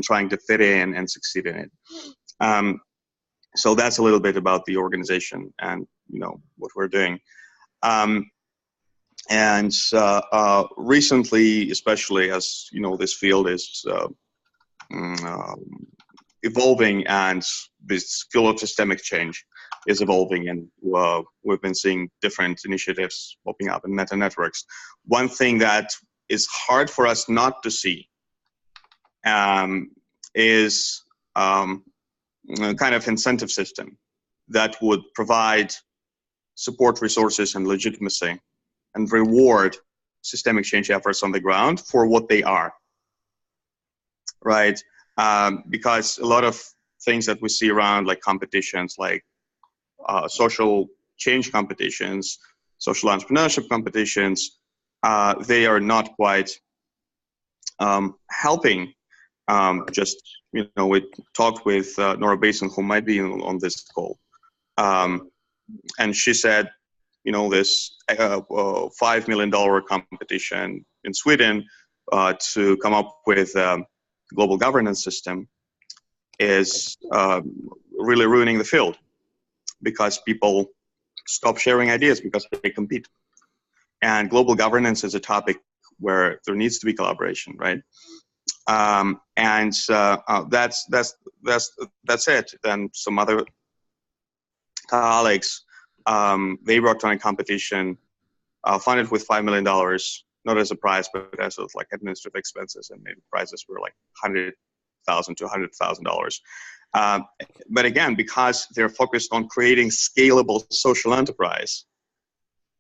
trying to fit in and succeed in it. So that's a little bit about the organization and what we're doing. Recently, especially as this field is evolving, and this field of systemic change is evolving, and we've been seeing different initiatives popping up in meta networks. One thing that is hard for us not to see is a kind of incentive system that would provide support resources and legitimacy and reward systemic change efforts on the ground for what they are, right? Because a lot of things that we see around, like competitions, like social change competitions, social entrepreneurship competitions, they are not quite helping. We talked with Nora Basin, who might be on this call, and she said, this $5 million competition in Sweden to come up with a global governance system is really ruining the field, because people stop sharing ideas because they compete. And global governance is a topic where there needs to be collaboration, right? That's it. Then some other colleagues, they worked on a competition funded with $5 million, not as a prize, but as like administrative expenses, and maybe prizes were like $100,000 to $100,000. But again, because they're focused on creating scalable social enterprise,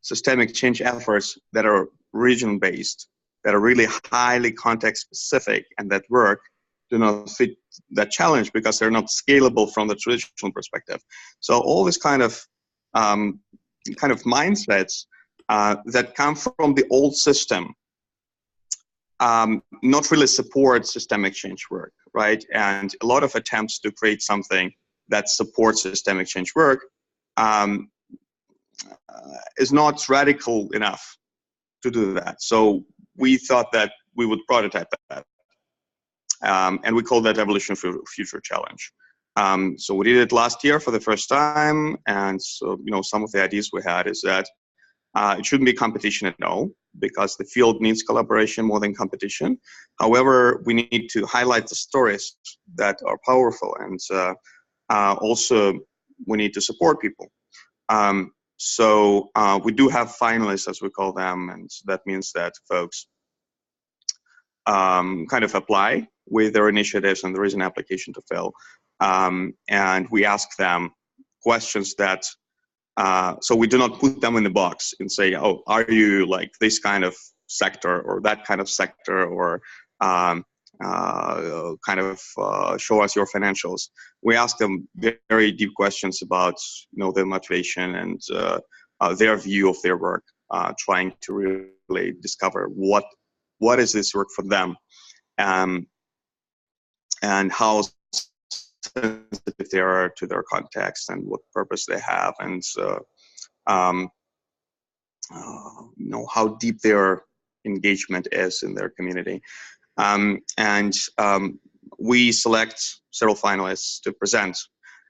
systemic change efforts that are region-based, that are really highly context-specific, and that work, do not fit that challenge because they're not scalable from the traditional perspective. So all this kind of mindsets that come from the old system not really support systemic change work, right? And a lot of attempts to create something that supports systemic change work is not radical enough to do that. So we thought that we would prototype that. And we called that Evolution Future Challenge. So we did it last year for the first time. And so, some of the ideas we had is that it shouldn't be competition at all, because the field needs collaboration more than competition. However, we need to highlight the stories that are powerful, and also we need to support people. So we do have finalists, as we call them, and that means that folks kind of apply with their initiatives, and there is an application to fill. And we ask them questions that, so we do not put them in the box and say, oh, are you like this kind of sector or that kind of sector, or show us your financials. We ask them very deep questions about their motivation and their view of their work, trying to really discover what is this work for them, and how sensitive they are to their context and what purpose they have, and how deep their engagement is in their community. We select several finalists to present,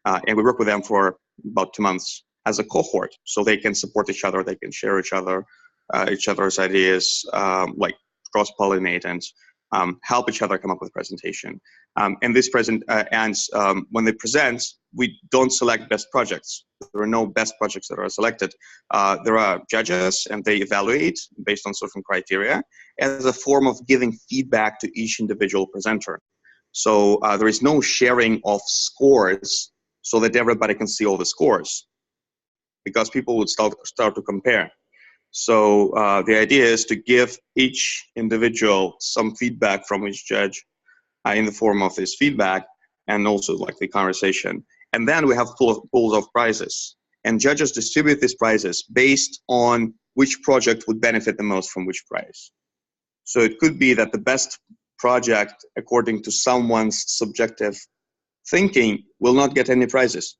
and we work with them for about 2 months as a cohort, so they can support each other, they can share each other's ideas, like cross-pollinate, and help each other come up with a presentation. And when they present, we don't select best projects. There are no best projects that are selected. There are judges, and they evaluate based on certain criteria as a form of giving feedback to each individual presenter. So there is no sharing of scores so that everybody can see all the scores, because people would start to compare. So the idea is to give each individual some feedback from each judge in the form of this feedback, and also like the conversation. And then we have pools of prizes, and judges distribute these prizes based on which project would benefit the most from which prize. So it could be that the best project, according to someone's subjective thinking, will not get any prizes,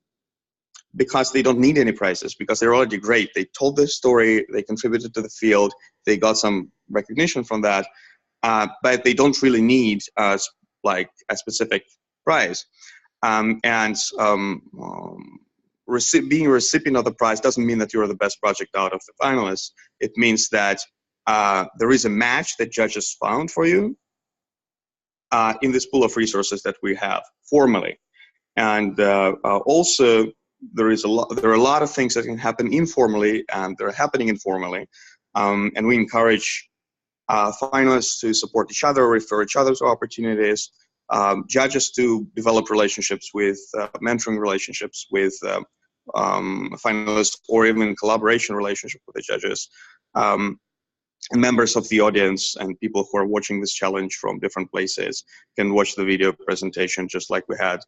because they don't need any prizes, because they're already great. They told their story, they contributed to the field, they got some recognition from that, but they don't really need like a specific prize. And being a recipient of the prize doesn't mean that you're the best project out of the finalists. It means that there is a match that judges found for you in this pool of resources that we have formally. And also, there are a lot of things that can happen informally, and they're happening informally. And we encourage finalists to support each other, refer each other to opportunities, judges to develop relationships with, mentoring relationships with finalists, or even collaboration relationship with the judges. And members of the audience and people who are watching this challenge from different places can watch the video presentation, just like we had,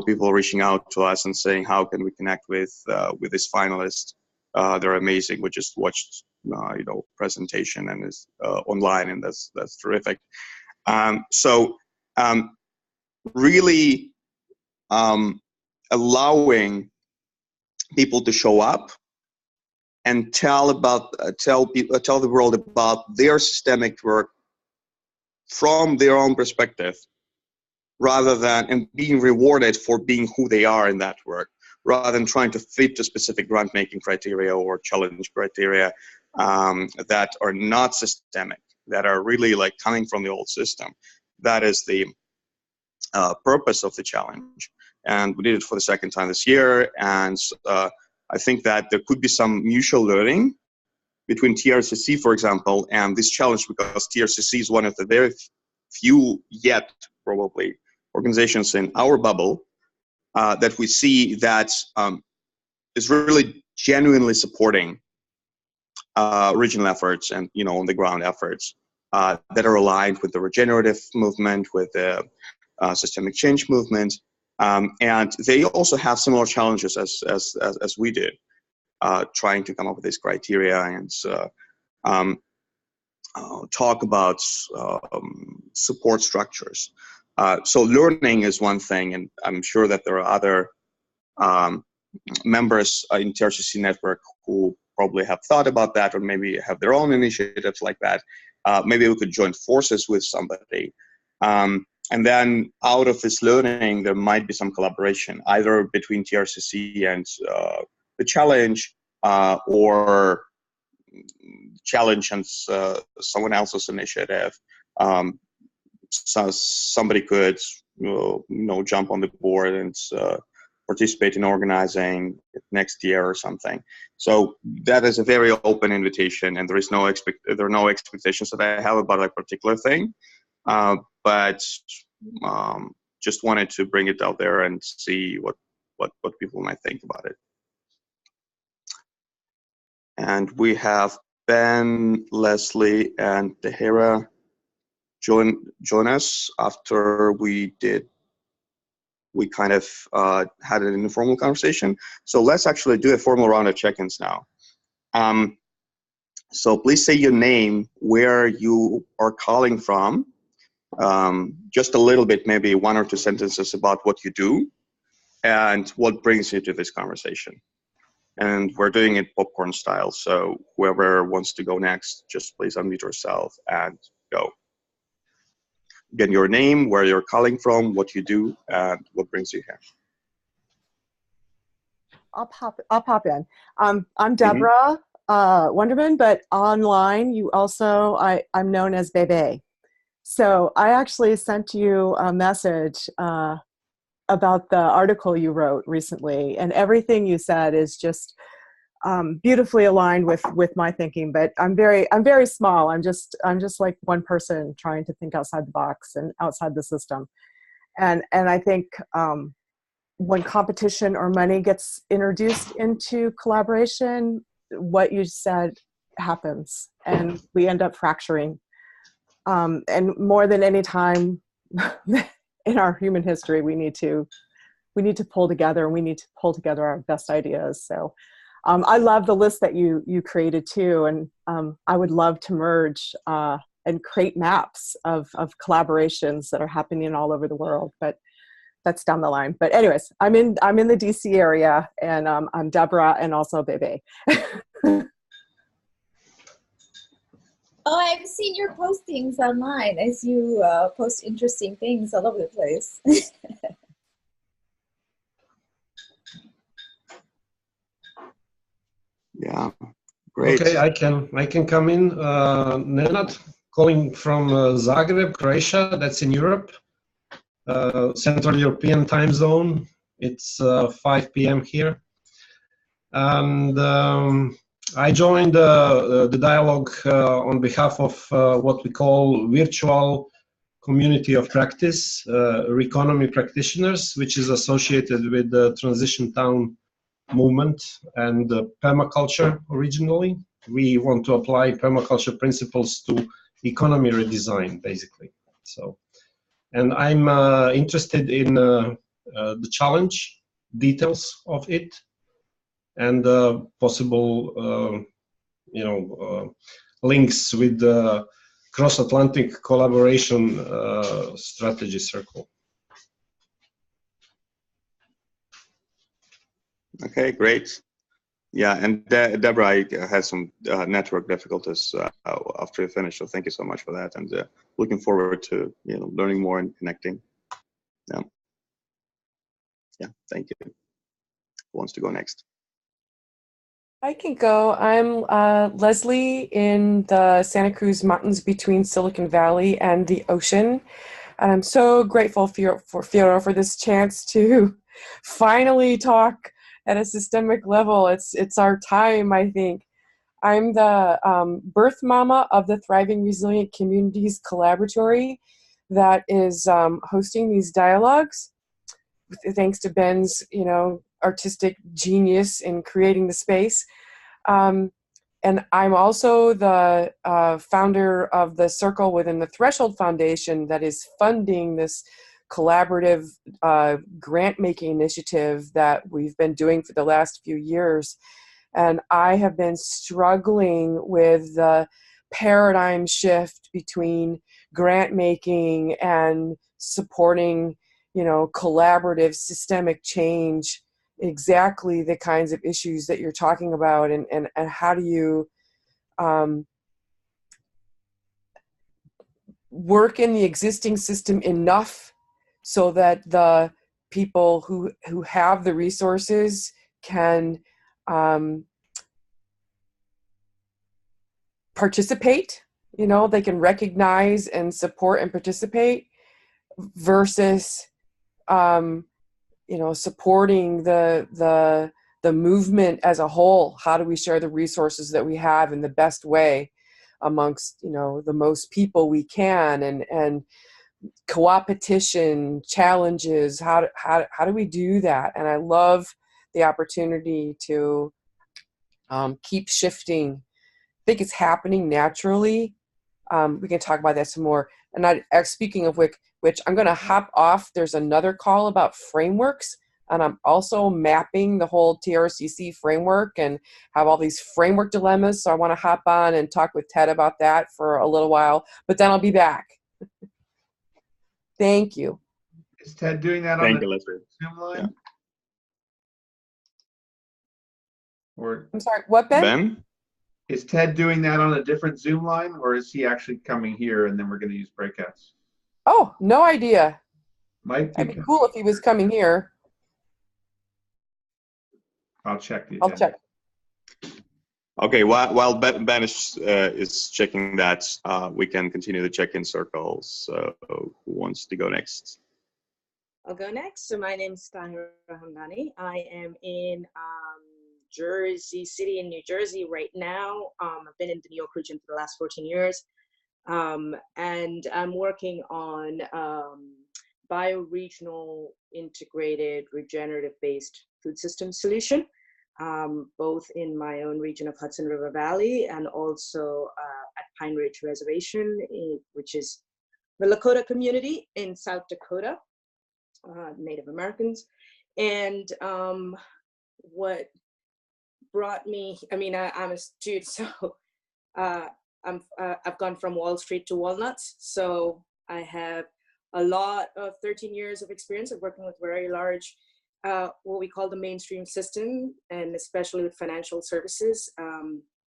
people reaching out to us and saying, how can we connect with this finalist? They're amazing. We just watched, presentation and is online, and that's terrific. Really allowing people to show up and tell the world about their systemic work from their own perspective, and being rewarded for being who they are in that work, rather than trying to fit to specific grant making criteria or challenge criteria that are not systemic, that are really like coming from the old system. That is the purpose of the challenge. And we did it for the second time this year. And I think that there could be some mutual learning between TRCC, for example, and this challenge, because TRCC is one of the very few yet probably organizations in our bubble that we see that is really genuinely supporting regional efforts and on the ground efforts that are aligned with the regenerative movement, with the systemic change movement. And they also have similar challenges as we did, trying to come up with these criteria and talk about support structures. So learning is one thing, and I'm sure that there are other members in TRCC network who probably have thought about that, or maybe have their own initiatives like that. Maybe we could join forces with somebody. And then out of this learning, there might be some collaboration, either between TRCC and the challenge, or challenge and someone else's initiative. So somebody could, jump on the board and participate in organizing it next year or something. So that is a very open invitation, and there are no expectations that I have about a particular thing. But just wanted to bring it out there and see what people might think about it. And we have Ben, Leslie, and Tehera join us after we kind of had an informal conversation. So let's actually do a formal round of check-ins now. So please say your name, where you are calling from, just a little bit, maybe 1 or 2 sentences about what you do and what brings you to this conversation. And we're doing it popcorn style, so whoever wants to go next, just please unmute yourself and go. Again, your name, where you're calling from, what you do, and what brings you here. I'll pop in. I'm Deborah Wonderman, but online I'm known as Bebe. So I actually sent you a message about the article you wrote recently, and everything you said is just beautifully aligned with my thinking. But I'm very small. I'm just like one person trying to think outside the box and outside the system. And I think when competition or money gets introduced into collaboration, what you said happens, and we end up fracturing. And more than any time in our human history, we need to pull together, and we need to pull together our best ideas. So I love the list that you created too, and I would love to merge and create maps of collaborations that are happening all over the world, but that's down the line. But anyways, I'm in the DC area, and I'm Deborah and also Bebe. Oh, I've seen your postings online as you post interesting things all over the place. Yeah, great. Okay, I can come in. Nenad, calling from Zagreb, Croatia. That's in Europe, Central European time zone. It's 5 p.m. here, and I joined the dialogue on behalf of what we call virtual community of practice, economy practitioners, which is associated with the transition town movement and permaculture originally. We want to apply permaculture principles to economy redesign, basically. So, and I'm interested in the challenge, details of it, and possible, links with the cross-Atlantic collaboration strategy circle. Okay, great. Yeah, and Deborah, I had some network difficulties after you finished, so thank you so much for that, and looking forward to learning more and connecting. Yeah, thank you. Who wants to go next? I can go. I'm Leslie in the Santa Cruz Mountains between Silicon Valley and the ocean. And I'm so grateful for Fyodor for this chance to finally talk at a systemic level. It's our time, I think. I'm the birth mama of the Thriving Resilient Communities Collaboratory that is hosting these dialogues. Thanks to Ben's, artistic genius in creating the space. And I'm also the founder of the Circle within the Threshold Foundation that is funding this collaborative grant-making initiative that we've been doing for the last few years. And I have been struggling with the paradigm shift between grant-making and supporting, collaborative systemic change, exactly the kinds of issues that you're talking about, and how do you work in the existing system enough so that the people who have the resources can participate, they can recognize and support and participate, versus supporting the movement as a whole. How do we share the resources that we have in the best way amongst the most people we can, and co-opetition challenges? How do we do that? And I love the opportunity to keep shifting. I think it's happening naturally. We can talk about that some more. And speaking of which I'm going to hop off. There's another call about frameworks, and I'm also mapping the whole TRCC framework and have all these framework dilemmas. So I want to hop on and talk with Ted about that for a little while, but then I'll be back. Thank you. Is Ted doing that on the Leslie. Zoom line? Yeah. Or I'm sorry, what, Ben? Ben? is Ted doing that on a different Zoom line, or is he actually coming here and then we're going to use breakouts? Oh, no idea. Might be. It'd be cool if he was coming here. I'll check the I'll agenda. check. Okay, while Ben is checking that, we can continue the check-in circles. Who wants to go next? I'll go next. So my name is Tahira Hamdani. I am in Jersey City in New Jersey right now. I've been in the New York region for the last 14 years. And I'm working on bioregional integrated regenerative-based food system solution, both in my own region of Hudson River Valley and also at Pine Ridge Reservation, which is the Lakota community in South Dakota, Native Americans. And what brought me, I'm a student, so I've gone from Wall Street to Walnuts. So I have a lot of 13 years of experience of working with very large, what we call the mainstream system, and especially with financial services.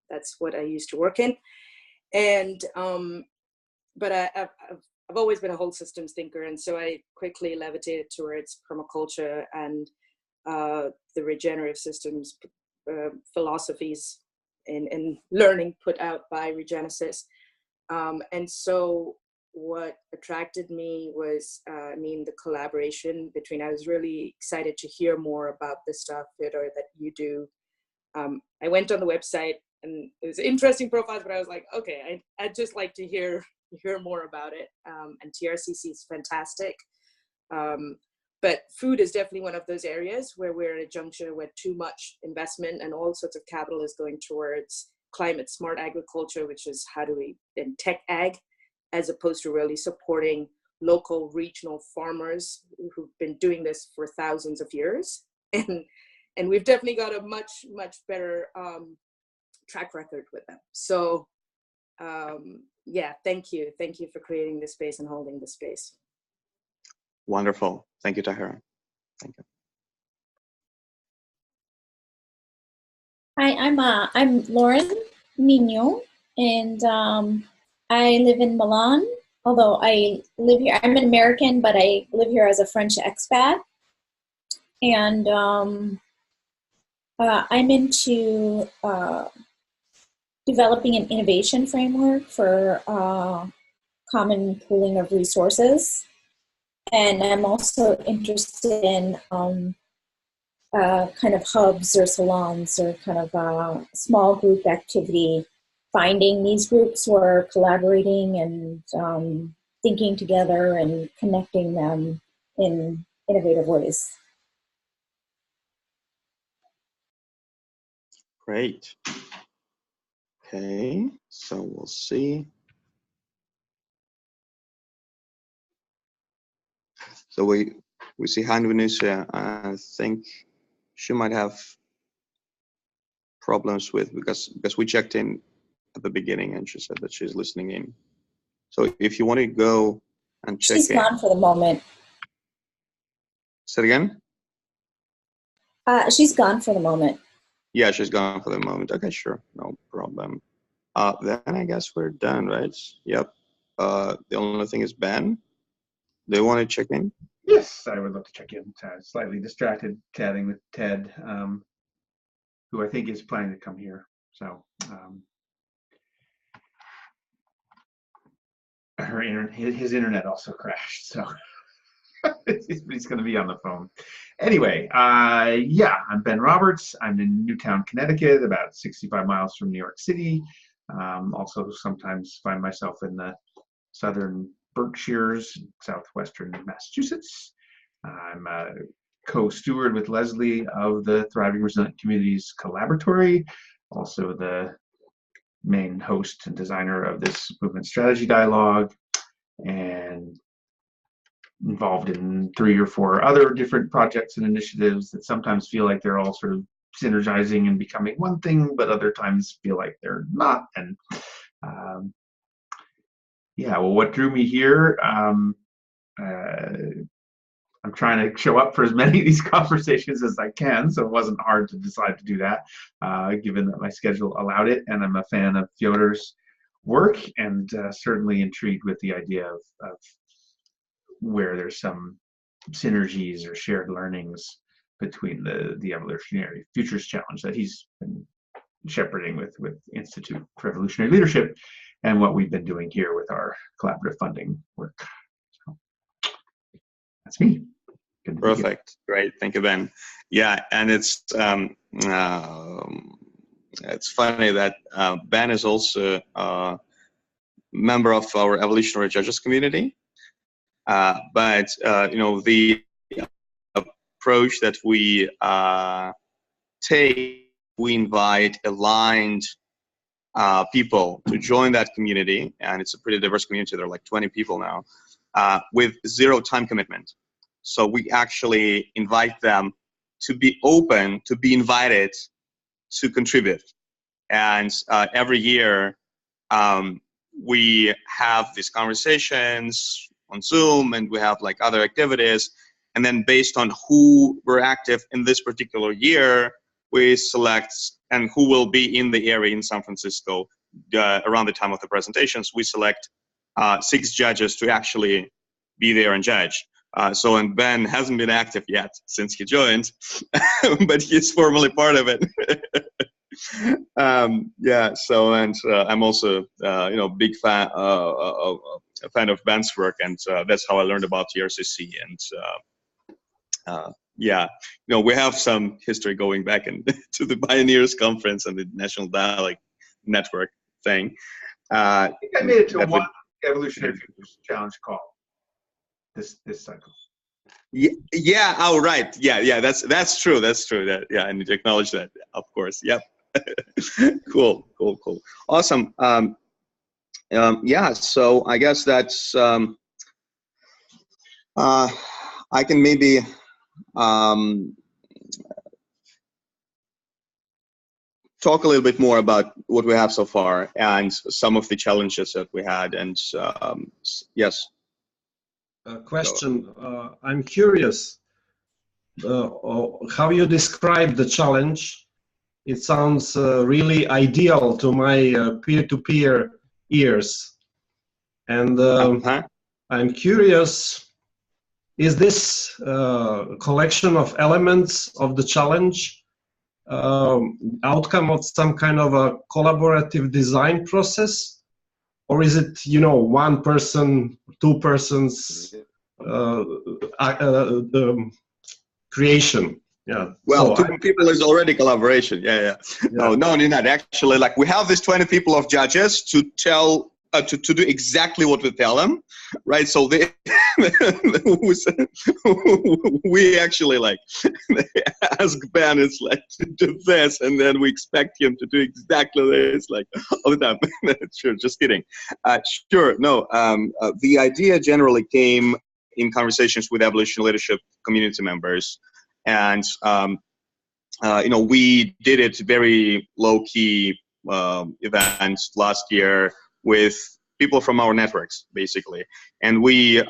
That's what I used to work in. And but I've always been a whole systems thinker, and so I quickly levitated towards permaculture and the regenerative systems philosophies and learning put out by Regenesis. And so what attracted me was, the collaboration between, I was really excited to hear more about the stuff, Fyodor, that you do. I went on the website and it was interesting profiles, but I was like, okay, I'd just like to hear more about it. And TRCC is fantastic. But food is definitely one of those areas where we're at a juncture where too much investment and all sorts of capital is going towards climate smart agriculture, which is how do we, and tech ag, as opposed to really supporting local regional farmers who've been doing this for thousands of years. And we've definitely got a much, much better track record with them. So yeah, thank you. Thank you for creating this space and holding this space. Wonderful. Thank you, Tahira. Thank you. Hi, I'm Lauren Nino, and I live in Milan. Although I live here, I'm an American, but I live here as a French expat. And I'm into developing an innovation framework for common pooling of resources. And I'm also interested in kind of hubs or salons or kind of small group activity, finding these groups who are collaborating and thinking together and connecting them in innovative ways. Great. Okay, so we'll see. So we see Han Venetia. I think she might have problems with, because we checked in at the beginning and she said that she's listening in. So if you want to go and check in. She's gone for the moment. Say it again? She's gone for the moment. Yeah, she's gone for the moment. Okay, sure, no problem. Then I guess we're done, right? Yep. The only thing is Ben. Do you want to check in? Yes, I would love to check in. Slightly distracted chatting with Ted, who I think is planning to come here. So his internet also crashed, so he's going to be on the phone. Anyway, yeah, I'm Ben Roberts. I'm in Newtown, Connecticut, about 65 miles from New York City. Also sometimes find myself in the southern Berkshires, southwestern Massachusetts. I'm a co-steward with Leslie of the Thriving Resilient Communities Collaboratory, also the main host and designer of this movement strategy dialogue, and involved in 3 or 4 other different projects and initiatives that sometimes feel like they're all sort of synergizing and becoming one thing, but other times feel like they're not. And yeah, well, what drew me here, I'm trying to show up for as many of these conversations as I can, so it wasn't hard to decide to do that, given that my schedule allowed it. And I'm a fan of Fyodor's work, and certainly intrigued with the idea of where there's some synergies or shared learnings between the Evolutionary Futures Challenge that he's been shepherding with Institute for Evolutionary Leadership and what we've been doing here with our collaborative funding work. So that's me. Perfect. Great. Thank you, Ben. Yeah, and it's funny that Ben is also a member of our Evolutionary Judges community. But you know, the approach that we take, we invite aligned people to join that community, and it's a pretty diverse community. There are like 20 people now, with 0 time commitment. So we actually invite them to be open, to be invited to contribute. And every year we have these conversations on Zoom, and we have like other activities. And then based on who were active in this particular year, we select and who will be in the area in San Francisco around the time of the presentations, we select 6 judges to actually be there and judge. And Ben hasn't been active yet since he joined, but he's formally part of it. I'm also big fan a fan of Ben's work, and that's how I learned about TRCC. And we have some history going back to the Pioneers Conference and the National Dialogue Network thing. I think I made it to one Evolutionary Futures Challenge call this cycle. Yeah. Oh, right. Yeah. That's true. That, yeah, I need to acknowledge that. Of course. Yep. Cool. Awesome. So I guess that's. I can maybe. Talk a little bit more about what we have so far and some of the challenges that we had. And yes. Question. I'm curious how you describe the challenge. It sounds really ideal to my peer-to-peer ears. And I'm curious, is this collection of elements of the challenge outcome of some kind of a collaborative design process, or is it, one person, two persons creation? Yeah. Well, so 2 people is already collaboration. Yeah. No, not actually. Like, we have these 20 people of judges to tell to do exactly what we tell them, right? So they we actually they ask Ben, it's like, to do this, and then we expect him to do exactly this, all the time. Sure, just kidding. Sure, no. The idea generally came in conversations with Evolution Leadership community members, and we did it very low-key events last year with people from our networks, basically. And we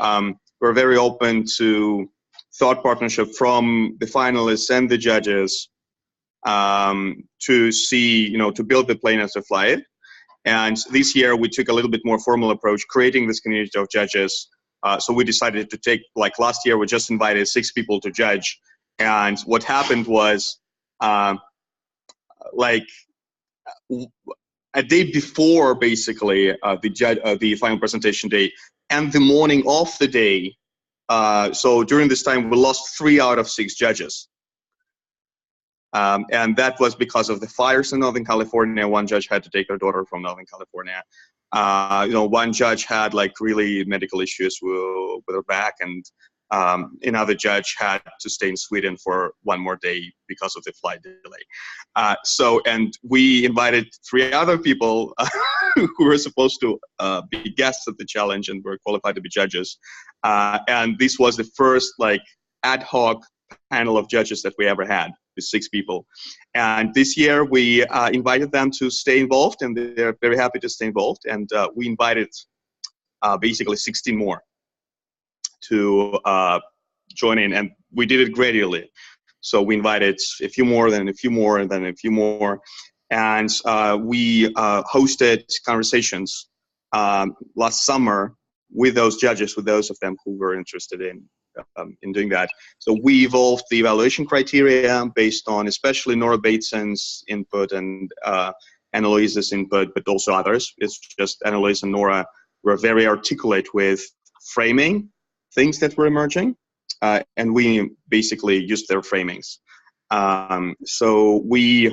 were very open to thought partnership from the finalists and the judges to see, to build the plane as to fly it. And this year we took a little bit more formal approach, creating this community of judges. So we decided to take, last year we just invited 6 people to judge. And what happened was, a day before, basically, the final presentation day, and the morning of the day. So during this time, we lost 3 out of 6 judges, and that was because of the fires in Northern California. One judge had to take their daughter from Northern California. One judge had really medical issues with her back, and another judge had to stay in Sweden for 1 more day because of the flight delay. And we invited 3 other people who were supposed to be guests at the challenge and were qualified to be judges. And this was the first ad hoc panel of judges that we ever had, with 6 people. And this year we invited them to stay involved, and they're very happy to stay involved. And we invited basically 16 more to join in, and we did it gradually. So we invited a few more, then a few more, and then a few more, and we hosted conversations last summer with those judges, with those of them who were interested in doing that. So we evolved the evaluation criteria based on especially Nora Bateson's input and Annalise's input, but also others. It's just Annalise and Nora were very articulate with framing things that were emerging, and we basically used their framings. So we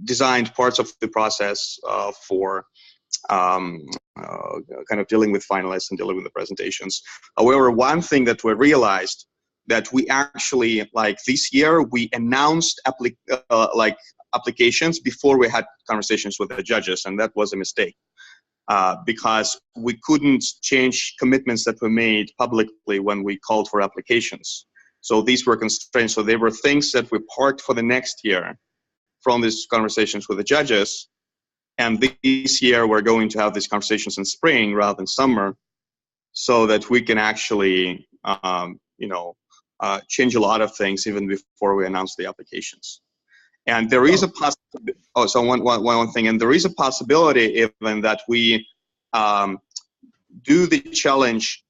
designed parts of the process for kind of dealing with finalists and dealing with the presentations. However, one thing that we realized that we actually, this year, we announced applications before we had conversations with the judges, and that was a mistake. Because we couldn't change commitments that were made publicly when we called for applications. So these were constraints. So they were things that we parked for the next year from these conversations with the judges. And this year we're going to have these conversations in spring rather than summer, so that we can actually, change a lot of things even before we announce the applications. And there is a possibility. Oh, so one thing, and there is a possibility even that we do the challenge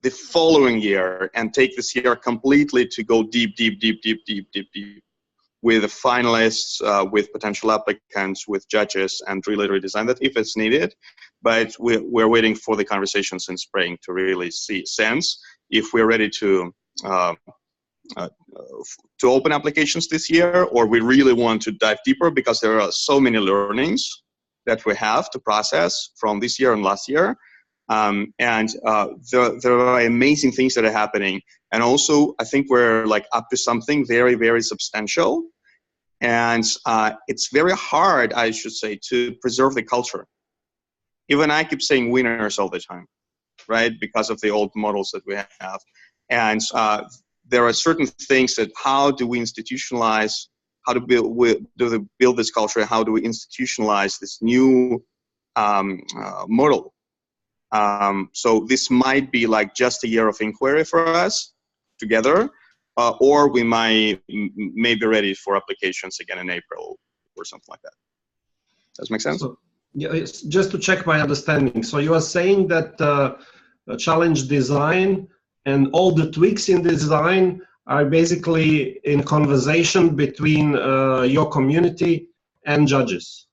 the following year and take this year completely to go deep with the finalists, with potential applicants, with judges, and really redesign that if it's needed. But we're waiting for the conversations in spring to really see sense if we're ready to open applications this year, or we really want to dive deeper because there are so many learnings that we have to process from this year and last year. There are amazing things that are happening. And also, I think we're like up to something very, very substantial. And it's very hard, I should say, to preserve the culture. Even I keep saying winners all the time, right? Because of the old models that we have. And there are certain things that how do we institutionalize, how to build this culture, how do we institutionalize this new model? So this might be like just a year of inquiry for us together, or we may be ready for applications again in April or something like that. Does it make sense? So, yeah, just to check my understanding. So you are saying that challenge design and all the tweaks in design are basically in conversation between your community and judges?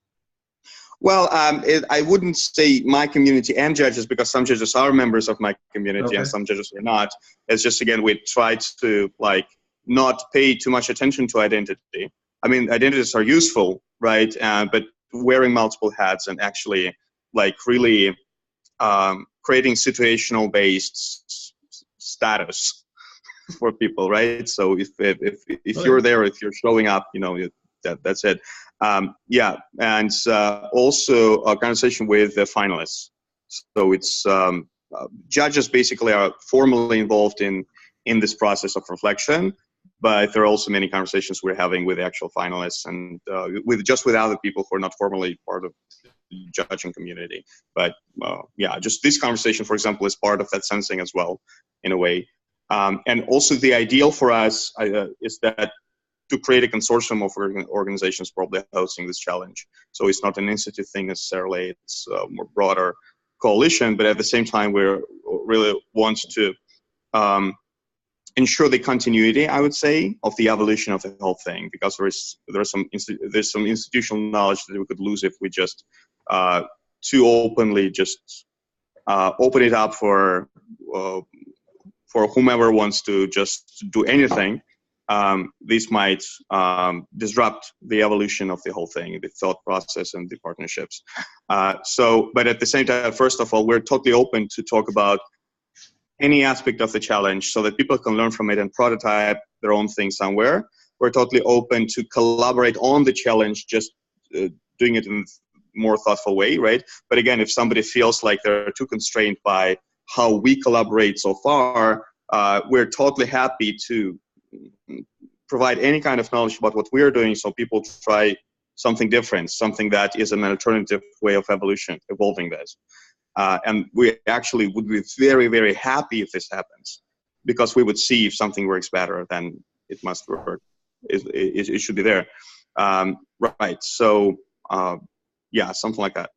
Well, I wouldn't say my community and judges, because some judges are members of my community and some judges are not. It's just, again, we tried to like not pay too much attention to identity. I mean, identities are useful, right? But wearing multiple hats and actually like really creating situational based status for people, right? So if you're there, if you're showing up, you know, that's it. Yeah, and also a conversation with the finalists. So it's judges basically are formally involved in this process of reflection, but there are also many conversations we're having with the actual finalists and with other people who are not formally part of the judging community. But yeah, just this conversation, for example, is part of that sensing as well, in a way. And also the ideal for us is that to create a consortium of organizations probably hosting this challenge. So it's not an institute thing necessarily, it's a more broader coalition, but at the same time, we really want to ensure the continuity, I would say, of the evolution of the whole thing, because there's some institutional knowledge that we could lose if we just too openly just open it up for whomever wants to just do anything. This might disrupt the evolution of the whole thing, the thought process and the partnerships. But at the same time, first of all, we're totally open to talk about any aspect of the challenge so that people can learn from it and prototype their own thing somewhere. We're totally open to collaborate on the challenge, just doing it in a more thoughtful way, right? But again, if somebody feels like they're too constrained by how we collaborate so far, we're totally happy to provide any kind of knowledge about what we're doing so people try something different, something that is an alternative way of evolving this. And we actually would be very, very happy if this happens, because we would see if something works better, then it must work. It should be there. Right, so yeah, something like that.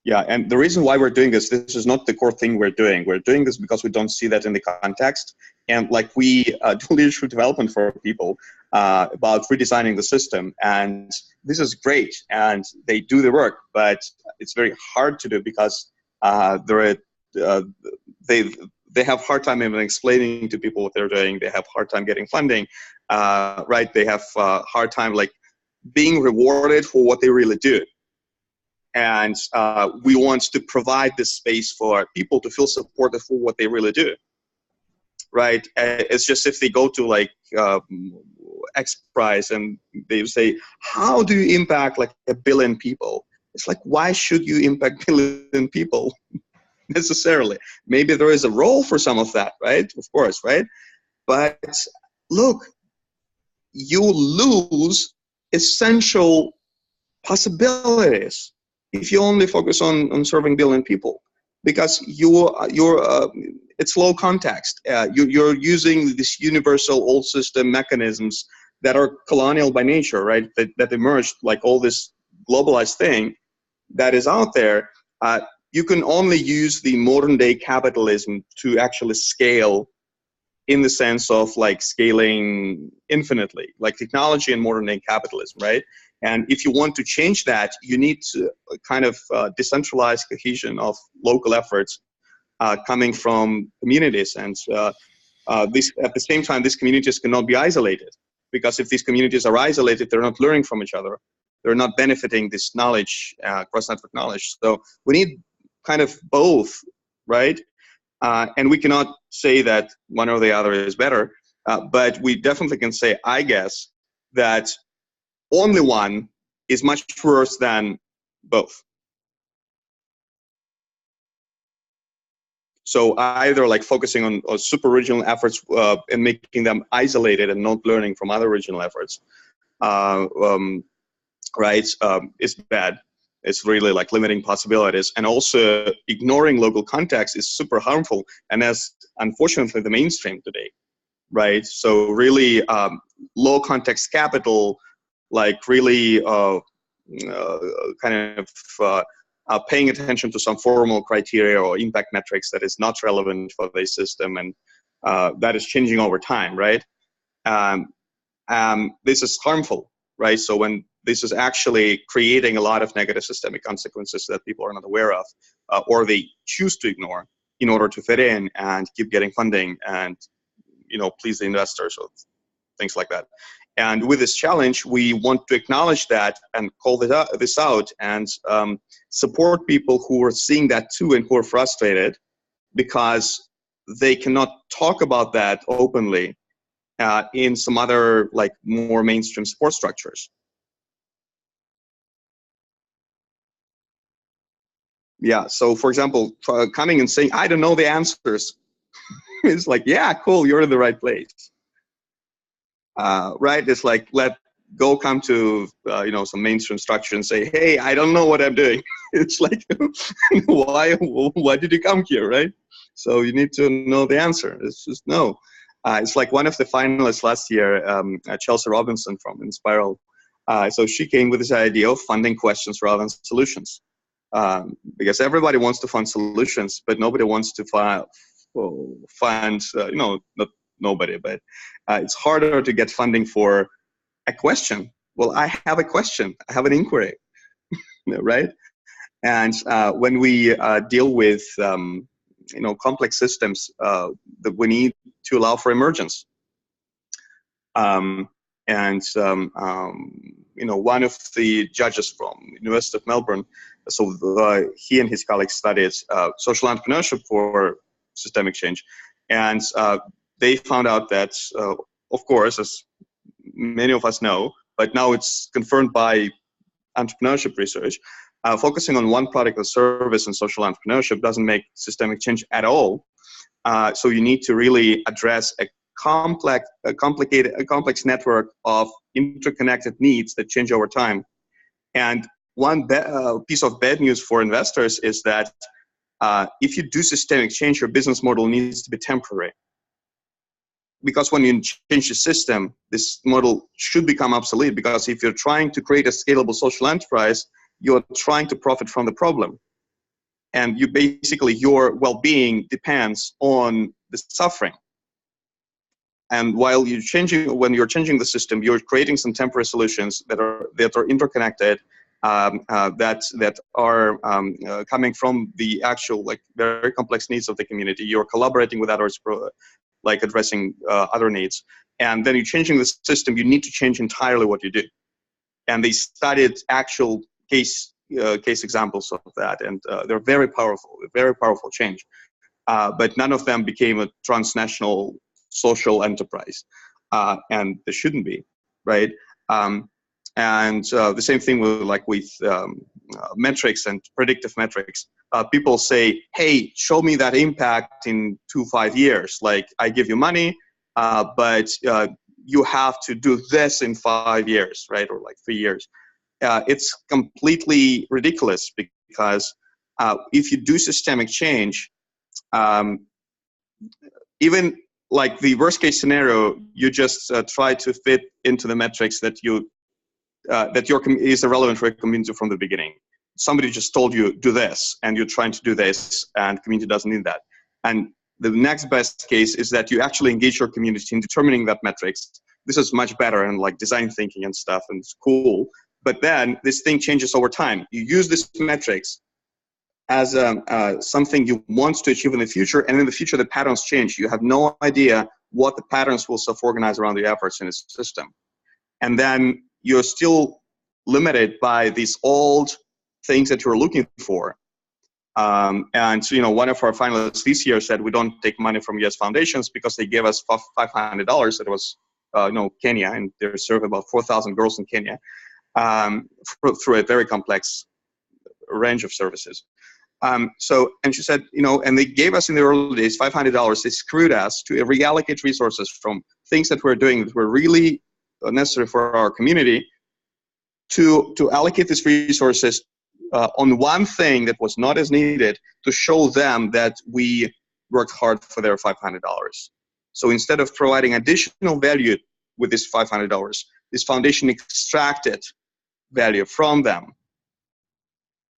Yeah, and the reason why we're doing this is not the core thing we're doing. We're doing this because we don't see that in the context. And like we do leadership development for people about redesigning the system. And this is great. And they do the work, but it's very hard to do because they have hard time even explaining to people what they're doing. They have hard time getting funding, right? They have hard time like being rewarded for what they really do. And we want to provide this space for people to feel supported for what they really do, right? It's just if they go to like X Prize and they say, how do you impact like 1 billion people? It's like, why should you impact 1 billion people necessarily? Maybe there is a role for some of that, right? Of course, right? But look, you lose essential possibilities if you only focus on serving 1 billion people, because your it's low context. You're using this universal old system mechanisms that are colonial by nature, right? That emerged like all this globalized thing that is out there. You can only use the modern day capitalism to actually scale, in the sense of like scaling infinitely, like technology and modern day capitalism, right? And if you want to change that, you need to kind of decentralize cohesion of local efforts coming from communities. And this, at the same time, these communities cannot be isolated, because if these communities are isolated, they're not learning from each other. They're not benefiting this knowledge, cross-network knowledge. So we need kind of both, right? And we cannot say that one or the other is better, but we definitely can say, I guess, that only one is much worse than both. So either like focusing on super regional efforts and making them isolated and not learning from other regional efforts, right, is bad. It's really like limiting possibilities, and also ignoring local context is super harmful, and that's unfortunately the mainstream today, right? So really low context capital, like really kind of paying attention to some formal criteria or impact metrics that is not relevant for the system, and that is changing over time, right? This is harmful, right? So when this is actually creating a lot of negative systemic consequences that people are not aware of, or they choose to ignore in order to fit in and keep getting funding and, you know, please the investors or things like that. And with this challenge, we want to acknowledge that and call this out and support people who are seeing that too and who are frustrated because they cannot talk about that openly in some other like more mainstream support structures. Yeah, so for example, coming and saying, I don't know the answers, it's like, yeah, cool, you're in the right place. Right, it's like, come to you know, some mainstream structure and say, hey, I don't know what I'm doing. It's like, why did you come here, right? So you need to know the answer. It's just no. It's like one of the finalists last year, Chelsea Robinson from Inspiral. So she came with this idea of funding questions rather than solutions. Because everybody wants to fund solutions, but nobody wants to fund you know, not nobody, but it's harder to get funding for a question. Well, I have a question, I have an inquiry, right? And when we deal with you know, complex systems, that we need to allow for emergence. You know, one of the judges from University of Melbourne, so he and his colleagues studied social entrepreneurship for systemic change, and they found out that, of course, as many of us know, but now it's confirmed by entrepreneurship research, focusing on one product or service in social entrepreneurship doesn't make systemic change at all. So you need to really address a complex network of interconnected needs that change over time. And one piece of bad news for investors is that if you do systemic change, your business model needs to be temporary. Because when you change the system, this model should become obsolete, because if you're trying to create a scalable social enterprise, you're trying to profit from the problem. And you basically, your well-being depends on the suffering. And while when you're changing the system, you're creating some temporary solutions that are interconnected, that are coming from the actual, like, very complex needs of the community. You're collaborating with others, like addressing other needs. And then you're changing the system, you need to change entirely what you do. And they studied actual case examples of that, and they're very powerful change. But none of them became a transnational social enterprise, and they shouldn't be, right? And the same thing with metrics and predictive metrics. People say, hey, show me that impact in 2-5 years. Like, I give you money, but you have to do this in 5 years, right? Or like 3 years. It's completely ridiculous, because if you do systemic change, even like the worst case scenario, you just try to fit into the metrics that is irrelevant for your community from the beginning. Somebody just told you do this, and you're trying to do this, and community doesn't need that. And the next best case is that you actually engage your community in determining that metrics. This is much better in like design thinking and stuff, and it's cool. But then this thing changes over time. You use these metrics as something you want to achieve in the future, and in the future the patterns change. You have no idea what the patterns will self-organize around the efforts in the system. And then you're still limited by these old things that you're looking for. And so, one of our finalists this year said we don't take money from US foundations because they gave us $500. It was, Kenya, and they serve about 4,000 girls in Kenya through a very complex range of services. And she said, and they gave us in the early days $500. They screwed us to reallocate resources from things that we're doing that were really necessary for our community to allocate these resources on one thing that was not as needed to show them that we worked hard for their $500. So instead of providing additional value with this $500, this foundation extracted value from them,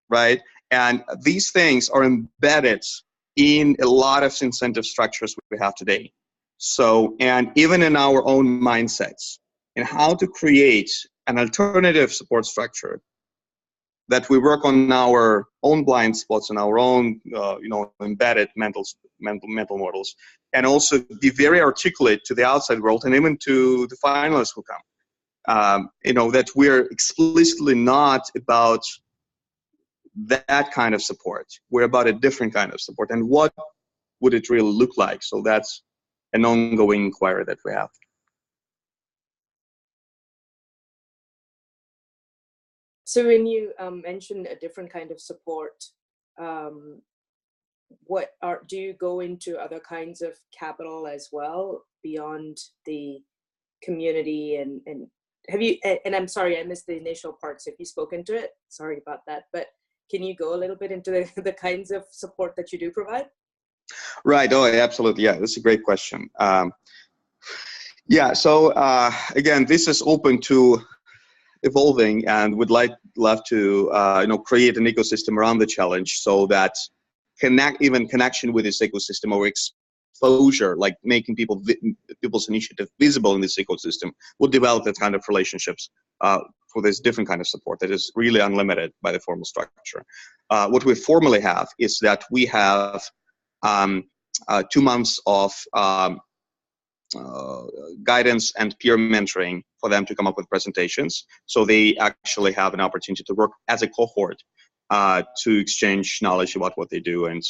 right? And these things are embedded in a lot of incentive structures we have today. So, and even in our own mindsets, and how to create an alternative support structure that we work on our own blind spots and our own, embedded mental models, and also be very articulate to the outside world and even to the finalists who come. That we're explicitly not about that kind of support. We're about a different kind of support, and what would it really look like? So that's an ongoing inquiry that we have. So when you mentioned a different kind of support, do you go into other kinds of capital as well beyond the community? And have you? And I'm sorry, I missed the initial parts. If you spoken to it, sorry about that. But can you go a little bit into the kinds of support that you do provide? Right. Oh, absolutely. Yeah, that's a great question. So again, this is open to evolving, and would love to create an ecosystem around the challenge, so that connection with this ecosystem or exposure, like making people's initiative visible in this ecosystem, will develop that kind of relationships for this different kind of support that is really unlimited by the formal structure. What we formally have is that we have 2 months of guidance and peer mentoring for them to come up with presentations. So they actually have an opportunity to work as a cohort to exchange knowledge about what they do, and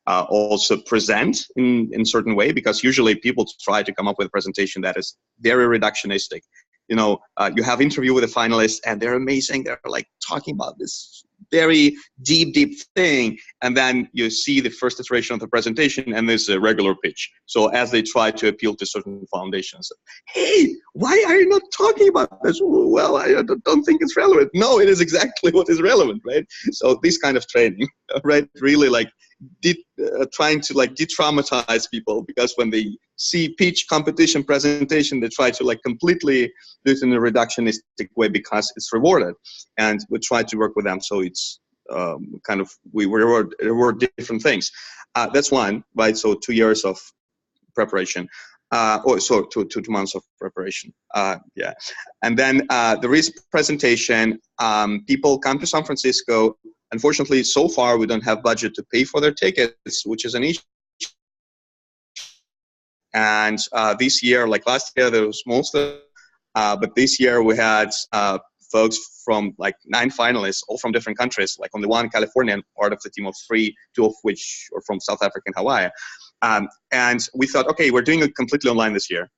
also present in certain way, because usually people try to come up with a presentation that is very reductionistic. You have interview with a finalist and they're amazing. They're like talking about this very deep thing. And then you see the first iteration of the presentation and there's a regular pitch. So as they try to appeal to certain foundations, hey, why are you not talking about this? Well, I don't think it's relevant. No, it is exactly what is relevant, right? So this kind of training, right? Really like trying to like de-traumatize people, because when they see pitch, competition, presentation, they try to like completely do it in a reductionistic way because it's rewarded, and we try to work with them so it's we reward different things. That's one, right? So 2 years of preparation, or so 2 months of preparation. And then there is presentation. People come to San Francisco. Unfortunately, so far we don't have budget to pay for their tickets, which is an issue. And this year, like last year, there was mostly, but this year we had folks from like 9 finalists, all from different countries. Like on the one, Californian part of the team of 3, 2 of which are from South Africa and Hawaii. And we thought, okay, we're doing it completely online this year.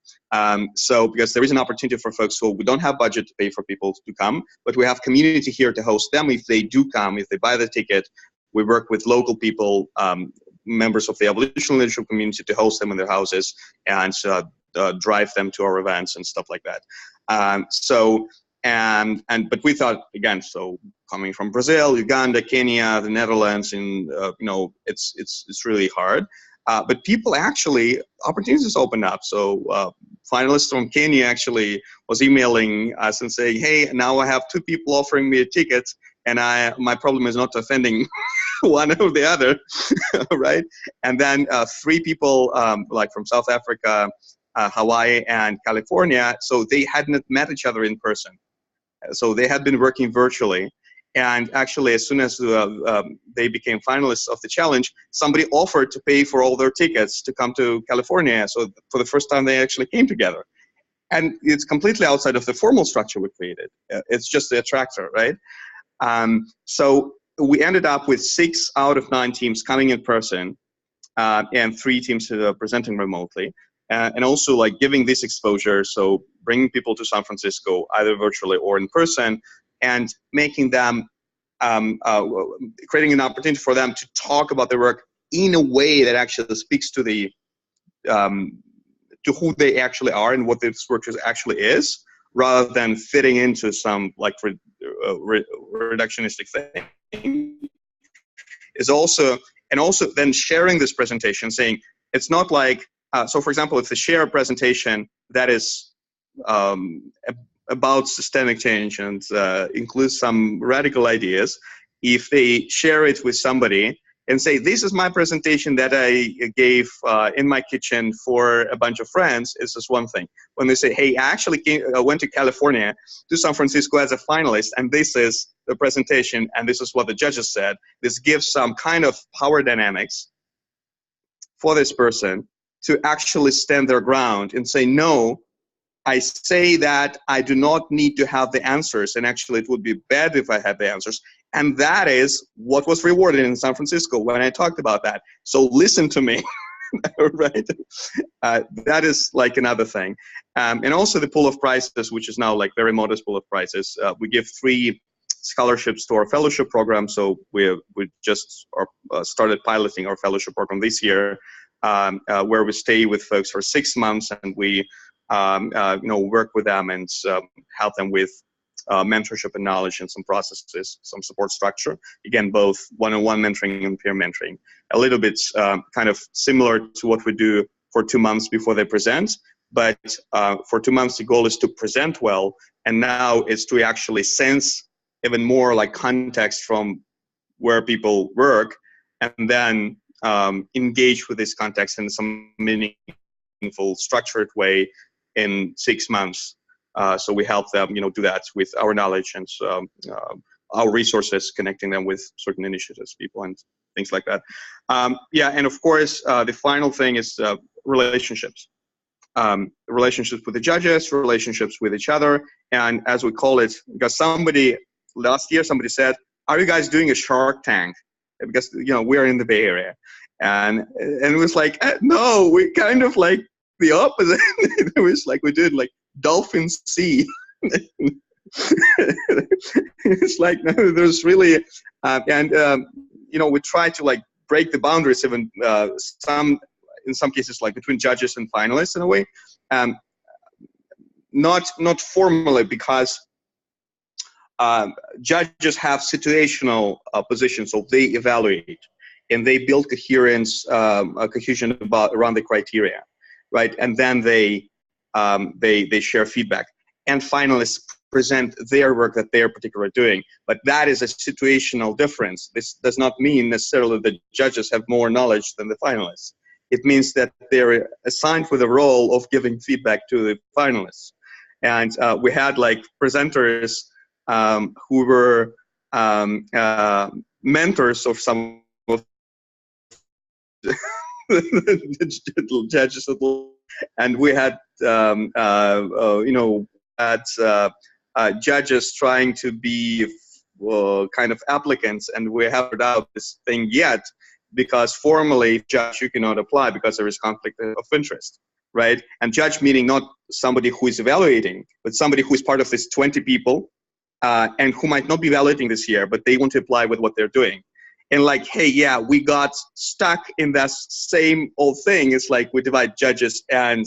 So because there is an opportunity for folks who we don't have budget to pay for people to come, but we have community here to host them if they do come, if they buy the ticket. We work with local people, members of the Evolutionary leadership community, to host them in their houses and drive them to our events and stuff like that. But we thought, again, so coming from Brazil, Uganda, Kenya, the Netherlands, and it's really hard. But people actually, opportunities opened up. So finalists from Kenya actually was emailing us and saying, hey, now I have 2 people offering me a ticket, and my problem is not offending one or the other, right? And then 3 people like from South Africa, Hawaii, and California, so they hadn't met each other in person. So they had been working virtually. And actually, as soon as they became finalists of the challenge, somebody offered to pay for all their tickets to come to California. So for the first time, they actually came together. And it's completely outside of the formal structure we created. It's just the attractor, right? So we ended up with 6 out of 9 teams coming in person, and 3 teams presenting remotely. And also like giving this exposure, so bringing people to San Francisco, either virtually or in person, and making them, creating an opportunity for them to talk about their work in a way that actually speaks to the, to who they actually are and what this work actually is, rather than fitting into some like reductionistic thing. Is also, and also then sharing this presentation, saying it's not like, so for example, if they share a presentation that is about systemic change and includes some radical ideas, if they share it with somebody and say, this is my presentation that I gave in my kitchen for a bunch of friends, it's just one thing. When they say, hey, I actually went to California, to San Francisco as a finalist, and this is the presentation, and this is what the judges said, this gives some kind of power dynamics for this person to actually stand their ground and say, no, I say that I do not need to have the answers, and actually it would be bad if I had the answers. And that is what was rewarded in San Francisco when I talked about that. So listen to me, right? That is like another thing. And also the pool of prizes, which is now like very modest pool of prizes. We give 3 scholarships to our fellowship program. So we just started piloting our fellowship program this year, where we stay with folks for 6 months, and we work with them and help them with mentorship and knowledge and some processes, some support structure. Again, both one-on-one mentoring and peer mentoring. A little bit kind of similar to what we do for 2 months before they present, but for 2 months the goal is to present well, and now is to actually sense even more like context from where people work, and then engage with this context in some meaningful, structured way in 6 months. So we help them, do that with our knowledge and our resources, connecting them with certain initiatives, people, and things like that. And of course, the final thing is relationships. Relationships with the judges, relationships with each other, and as we call it, because last year somebody said, are you guys doing a Shark Tank? Because, we're in the Bay Area. And it was like, no, we kind of like the opposite. It was like we did like Dolphin Sea. It's like, no, there's really, we try to like break the boundaries even in some cases like between judges and finalists in a way. Not formally, because judges have situational positions, so they evaluate and they build coherence, cohesion around the criteria, right? And then they share feedback, and finalists present their work that they're particularly doing. But that is a situational difference. This does not mean necessarily that judges have more knowledge than the finalists. It means that they're assigned with the role of giving feedback to the finalists. And we had like presenters who were mentors of some of the judges, and we had judges trying to be kind of applicants, and we haven't out this thing yet, because formally, judge, you cannot apply because there is conflict of interest, right? And judge meaning not somebody who is evaluating, but somebody who is part of this 20 people and who might not be evaluating this year, but they want to apply with what they're doing. And like, hey, yeah, we got stuck in that same old thing. It's like we divide judges and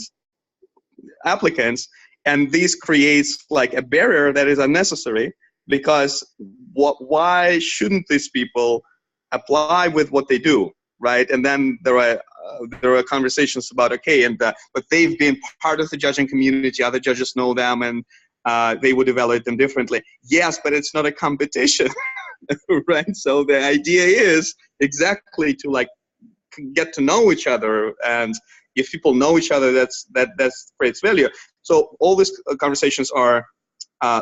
applicants, and this creates like a barrier that is unnecessary, because why shouldn't these people apply with what they do, right? And then there are there are conversations about, okay, but they've been part of the judging community, other judges know them, and they would evaluate them differently. Yes, but it's not a competition, right? So the idea is exactly to like get to know each other, and if people know each other, that creates value. So all these conversations are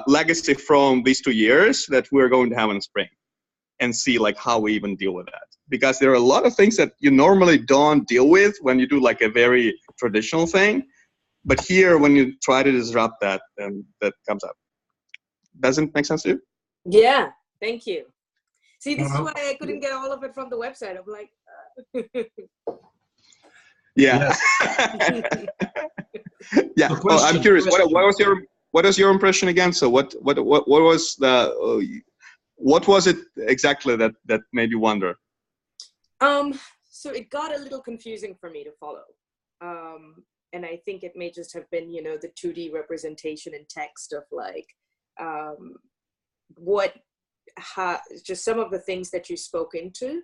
legacy from these 2 years that we're going to have in spring, and see like how we even deal with that. Because there are a lot of things that you normally don't deal with when you do like a very traditional thing. But here, when you try to disrupt that, then that comes up. Doesn't make sense to you? Yeah, thank you. See, this is why I couldn't get all of it from the website. I'm like, yeah. Yeah. Well, I'm curious. What was your impression again? So what was what was it exactly that made you wonder? So it got a little confusing for me to follow. And I think it may just have been, the 2D representation in text of like, just some of the things that you spoke into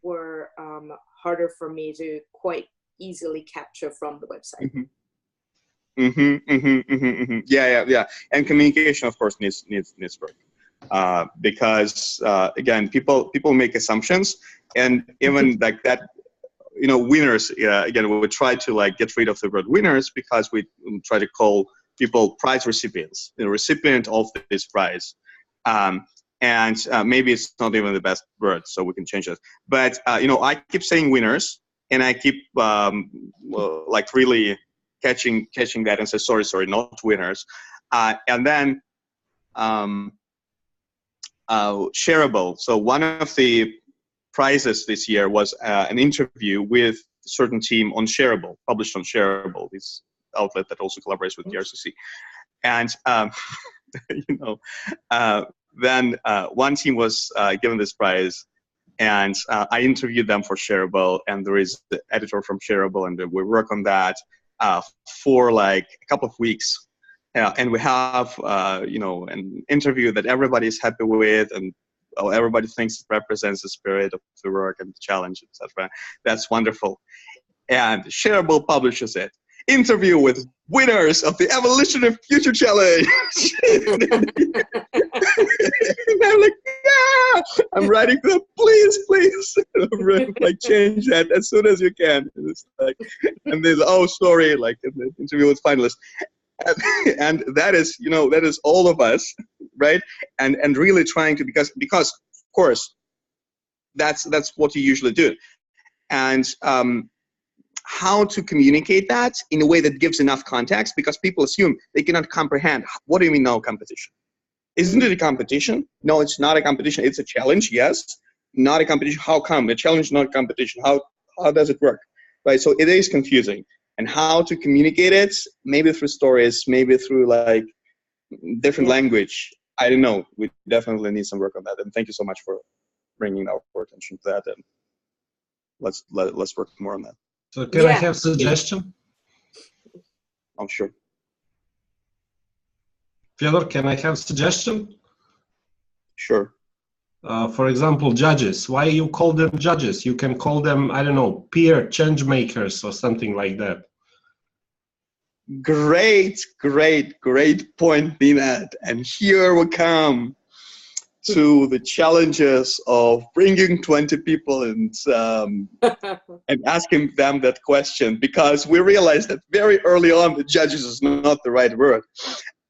were harder for me to quite easily capture from the website. Yeah. And communication, of course, needs work. Because again, people make assumptions, and even like that, winners. Again, we would try to like get rid of the word winners, because we try to call people prize recipients, the recipient of this prize. And maybe it's not even the best word, so we can change it. But I keep saying winners, and I keep like really catching that and say sorry, not winners. And then shareable. So one of the prizes this year was an interview with a certain team on Shareable, published on Shareable, this outlet that also collaborates with TRCC. And then one team was given this prize, and I interviewed them for Shareable, and there is the editor from Shareable, and we work on that for like a couple of weeks. And we have, an interview that everybody's happy with, and everybody thinks it represents the spirit of the work and the challenge, etc. That's wonderful. And Shareable publishes it. Interview with winners of the Evolutionary Future Challenge. And I'm like, yeah! I'm writing them, please, like change that as soon as you can. And it's like, and there's, oh, sorry, like in the interview with finalists. And that is all of us, right? And really trying to, because of course that's what you usually do. And how to communicate that in a way that gives enough context, because people assume they cannot comprehend. What do you mean no competition? Isn't it a competition? No, it's not a competition. It's a challenge, yes. Not a competition. How come? A challenge, not a competition. How does it work? Right? So it is confusing. And how to communicate it, maybe through stories, maybe through like different language. I don't know. We definitely need some work on that. And thank you so much for bringing our attention to that. And let's work more on that. So can I have a suggestion? I'm sure. Fyodor, can I have a suggestion? Sure. For example, judges. Why you call them judges? You can call them, I don't know, peer change makers or something like that. Great point, Ninad. And here we come to the challenges of bringing 20 people and asking them that question, because we realized that very early on the judges is not the right word.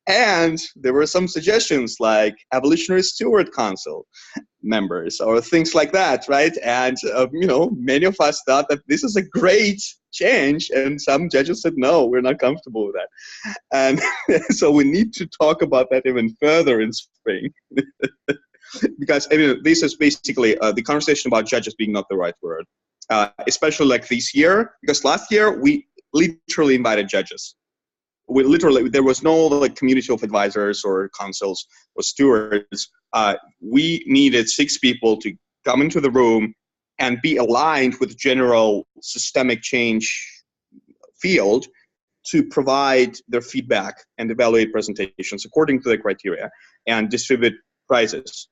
And there were some suggestions like Evolutionary Steward Council members or things like that, right? And, many of us thought that this is a great change, and some judges said, no, we're not comfortable with that. And so we need to talk about that even further in spring. Because this is basically the conversation about judges being not the right word, especially like this year, because last year we literally invited judges. There was no like community of advisors or councils or stewards. We needed 6 people to come into the room and be aligned with general systemic change field to provide their feedback and evaluate presentations according to the criteria and distribute prizes.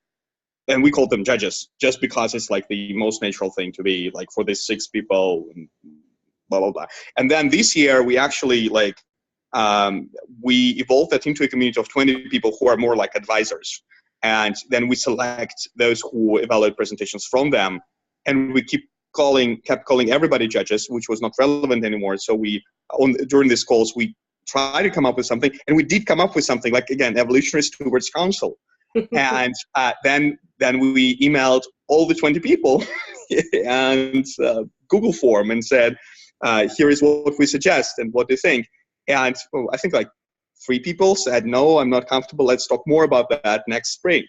And we called them judges just because it's like the most natural thing to be, like for these 6 people, blah, blah, blah. And then this year, we actually we evolved that into a community of 20 people who are more like advisors. And then we select those who evaluate presentations from them. And we kept calling everybody judges, which was not relevant anymore. So during these calls, we try to come up with something, and we did come up with something like, again, Evolutionary Stewards Council. And then we emailed all the 20 people and Google form and said, here is what we suggest and what do you think. And I think like 3 people said, no, I'm not comfortable. Let's talk more about that next spring.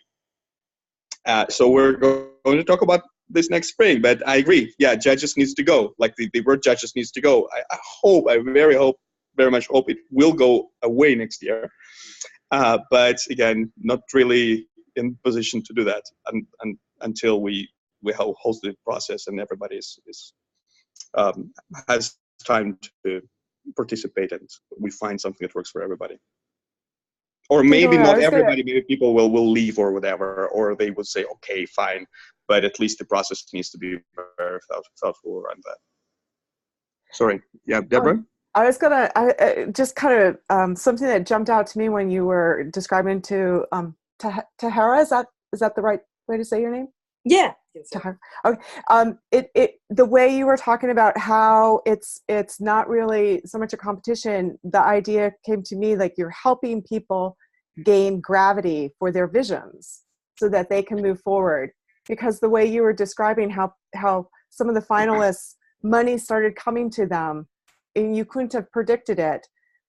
So we're going to talk about this next spring, but I agree. Yeah, judges needs to go. Like the word judges needs to go. I very much hope it will go away next year. But again, not really in position to do that until we host the process and everybody has time to participate and we find something that works for everybody. Or maybe not everybody, maybe people will leave or whatever, or they would say, okay, fine, but at least the process needs to be very thoughtful around that. Sorry, yeah, Deborah? I was gonna just kind of something that jumped out to me when you were describing to Tahara. Is that the right way to say your name? Yeah. Tahara. Okay. The way you were talking about how it's not really so much a competition. The idea came to me like you're helping people gain gravity for their visions so that they can move forward. Because the way you were describing how some of the finalists, money started coming to them. And you couldn't have predicted it,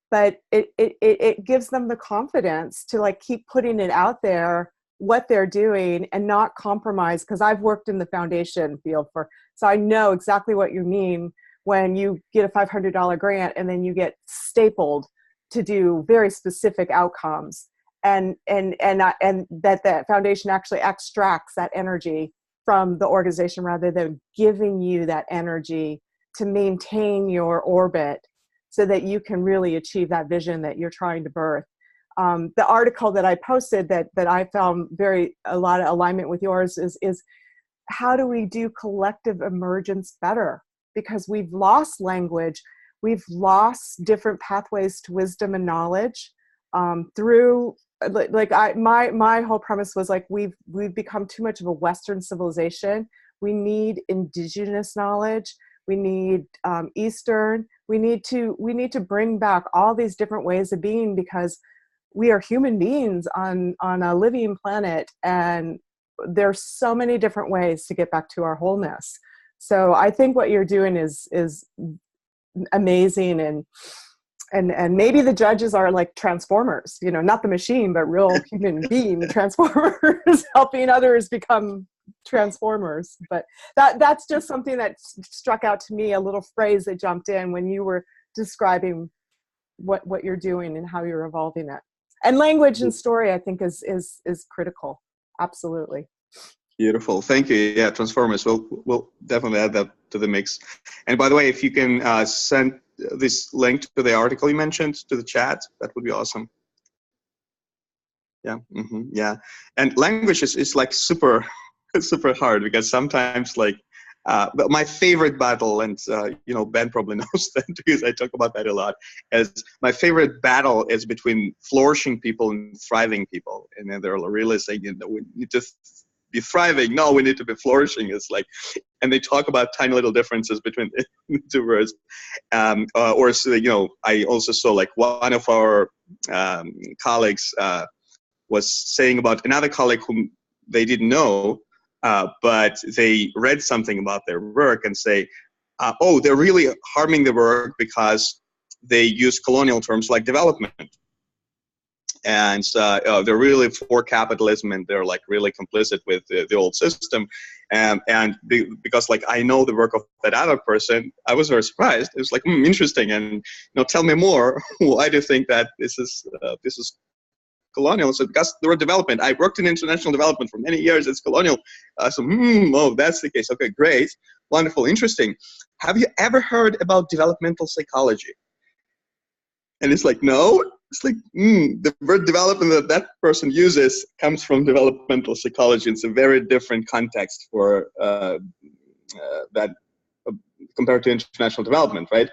but it gives them the confidence to like keep putting it out there, what they're doing, and not compromise. Because I've worked in the foundation field so I know exactly what you mean when you get a $500 grant and then you get stapled to do very specific outcomes, and that foundation actually extracts that energy from the organization rather than giving you that energy to maintain your orbit so that you can really achieve that vision that you're trying to birth. The article that I posted that I found a lot of alignment with yours is how do we do collective emergence better? Because we've lost language, we've lost different pathways to wisdom and knowledge through my whole premise was like we've become too much of a Western civilization. We need indigenous knowledge. We need Eastern. We need to bring back all these different ways of being because we are human beings on a living planet, and there's so many different ways to get back to our wholeness. So I think what you're doing is amazing, and maybe the judges are like transformers, not the machine, but real human being transformers, helping others become transformers. But that's just something that struck out to me, a little phrase that jumped in when you were describing what you're doing and how you're evolving it. And language and story, I think, is critical. Absolutely. Beautiful. Thank you. Yeah, transformers. We'll definitely add that to the mix. And by the way, if you can send this link to the article you mentioned to the chat, that would be awesome. Yeah. Yeah. And language is like super hard because sometimes but my favorite battle, and Ben probably knows that because I talk about that a lot, is my favorite battle is between flourishing people and thriving people. And then they're really saying, we need to be thriving. No, we need to be flourishing. It's like, and they talk about tiny little differences between the two words. I also saw like one of our colleagues was saying about another colleague whom they didn't know, but they read something about their work and say, they're really harming the work because they use colonial terms like development. And they're really for capitalism, and they're like really complicit with the old system. Because like I know the work of that other person, I was very surprised. It was like, interesting, and tell me more. Why do you think that this is colonial? So because the word development, I worked in international development for many years. It's colonial. That's the case. Okay, great, wonderful, interesting. Have you ever heard about developmental psychology? And it's like, no. It's like, the word development that person uses comes from developmental psychology. It's a very different context for that compared to international development, right?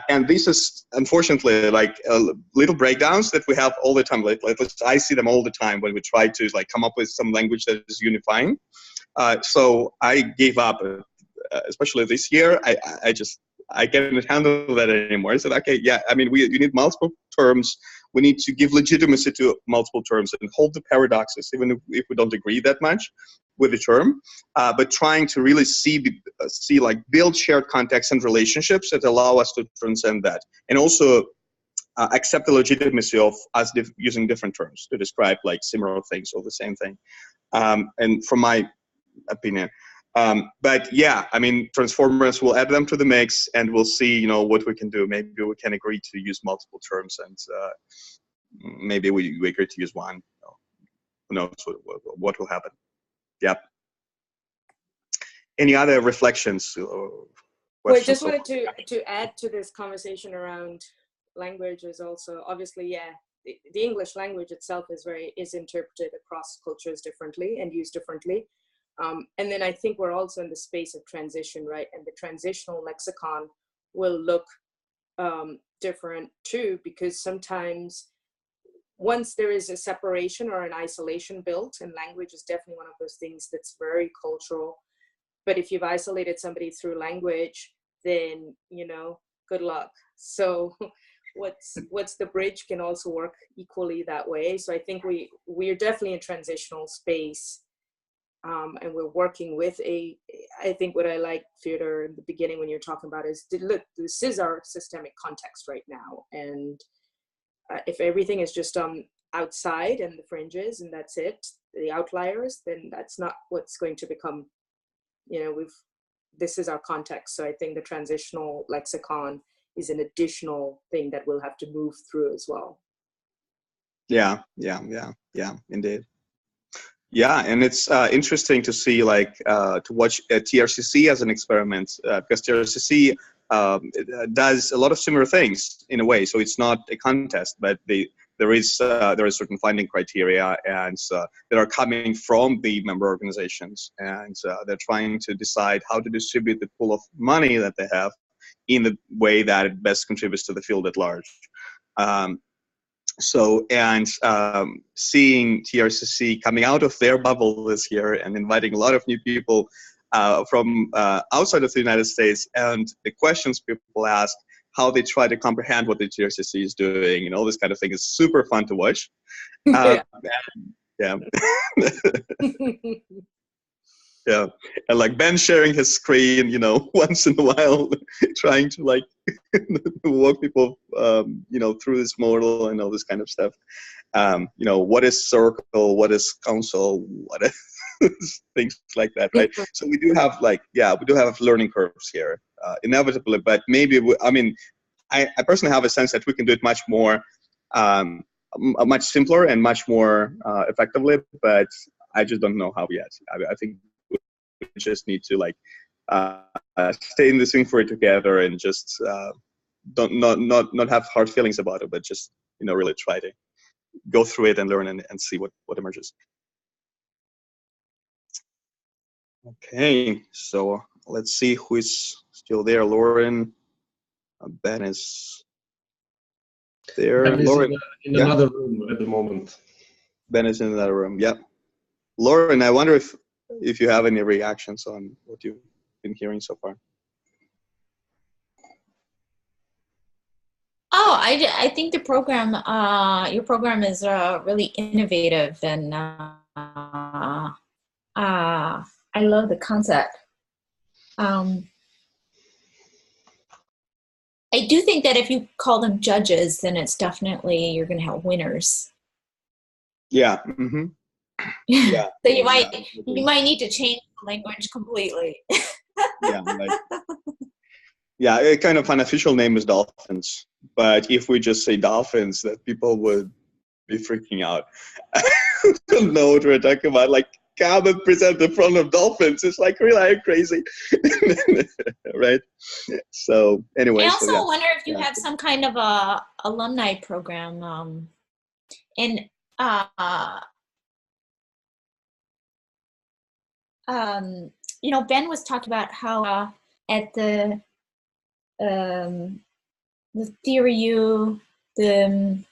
And this is unfortunately like little breakdowns that we have all the time. Like I see them all the time when we try to like come up with some language that is unifying. So I gave up, especially this year. I can't handle that anymore. I said, okay, yeah, I mean, you need multiple terms. We need to give legitimacy to multiple terms and hold the paradoxes, even if we don't agree that much with the term, but trying to really see like build shared contexts and relationships that allow us to transcend that, and also accept the legitimacy of us using different terms to describe like similar things or the same thing. And from my opinion. But yeah, I mean, transformers, will add them to the mix, and we'll see, what we can do. Maybe we can agree to use multiple terms, and maybe we agree to use one. Who knows what will happen? Yep. Any other reflections? Well, just wanted to add to this conversation around language is also obviously, yeah, the English language itself is interpreted across cultures differently and used differently. And then I think we're also in the space of transition, right? And the transitional lexicon will look different too, because sometimes once there is a separation or an isolation built, and language is definitely one of those things that's very cultural. But if you've isolated somebody through language, then, good luck. So what's the bridge can also work equally that way. So I think we're definitely in transitional space. And we're working with I think what I like, Fyodor, in the beginning when you're talking about is, look, this is our systemic context right now. And if everything is just outside and the fringes and that's it, the outliers, then that's not what's going to become, this is our context. So I think the transitional lexicon is an additional thing that we'll have to move through as well. Yeah, indeed. Yeah, and it's interesting to see, like, to watch TRCC as an experiment, because TRCC does a lot of similar things in a way. So it's not a contest, but there is certain finding criteria, and that are coming from the member organizations, and they're trying to decide how to distribute the pool of money that they have in the way that it best contributes to the field at large. Seeing TRCC coming out of their bubble this year and inviting a lot of new people from outside of the United States, and the questions people ask, how they try to comprehend what the TRCC is doing, and all this kind of thing is super fun to watch. Yeah. Yeah, and like Ben sharing his screen, once in a while, trying to like walk people, through this model and all this kind of stuff. What is circle? What is council? What is things like that, right? So we do have learning curves here, inevitably. But maybe I personally have a sense that we can do it much more, much simpler and much more effectively. But I just don't know how yet. I think we just need to like stay in this thing for it together, and just not have hard feelings about it, but just really try to go through it and learn and see what emerges. Okay, so let's see who is still there. Lauren, Ben is there. Ben is Lauren, in another room at the moment. Ben is in another room. Yeah. Lauren, I wonder if you have any reactions on what you've been hearing so far. Oh, I think the program, your program is really innovative, and I love the concept. I do think that if you call them judges, then it's definitely, you're going to have winners. Yeah. Mm-hmm. Yeah. So you might need to change the language completely. Yeah, a kind of unofficial name is dolphins, but if we just say dolphins, that people would be freaking out. I don't know what we're talking about. Like, come and present in front of dolphins. It's like, really, are you crazy? Right? So anyway. I also wonder if you have some kind of a alumni program. Ben was talking about how at the the Theory U, the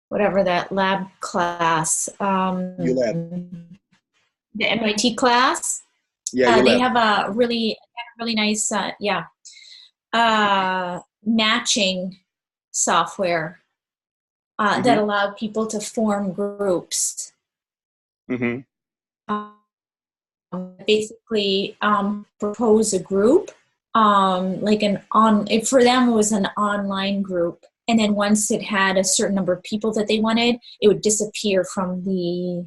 whatever that lab class, ULab. the MIT class. Yeah, they ULab. have a really nice, matching software that allowed people to form groups. Mm-hmm. Basically, propose a group, for them it was an online group, and then once it had a certain number of people that they wanted, it would disappear from the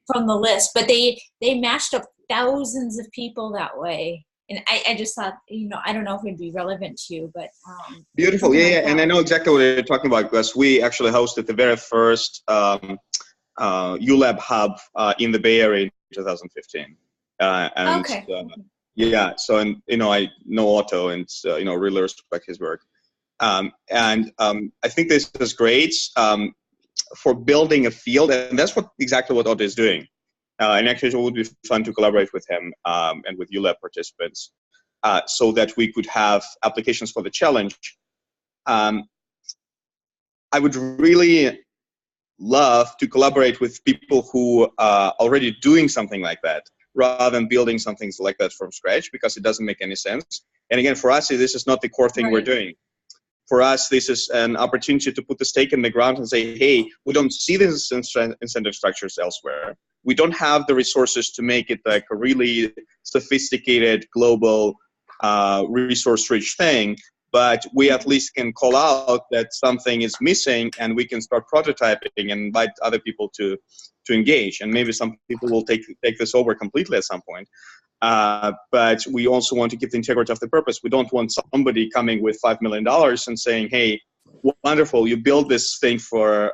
from the list. But they matched up thousands of people that way, and I just thought, I don't know if it'd be relevant to you, but beautiful, yeah, and I know exactly what you're talking about, because we actually hosted the very first ULab hub in the Bay Area in 2015, and okay. Yeah, so, and I know Otto, and really respect his work, and I think this is great for building a field, and that's exactly what Otto is doing. And actually, it would be fun to collaborate with him and with ULab participants, so that we could have applications for the challenge. I would really love to collaborate with people who are already doing something like that, rather than building something like that from scratch, because it doesn't make any sense. And again, for us, this is not the core thing we're doing. For us, this is an opportunity to put the stake in the ground and say, hey, we don't see these incentive structures elsewhere. We don't have the resources to make it like a really sophisticated, global, resource-rich thing, but we at least can call out that something is missing, and we can start prototyping and invite other people to engage. And maybe some people will take this over completely at some point. But we also want to keep the integrity of the purpose. We don't want somebody coming with $5 million and saying, hey, wonderful, you build this thing for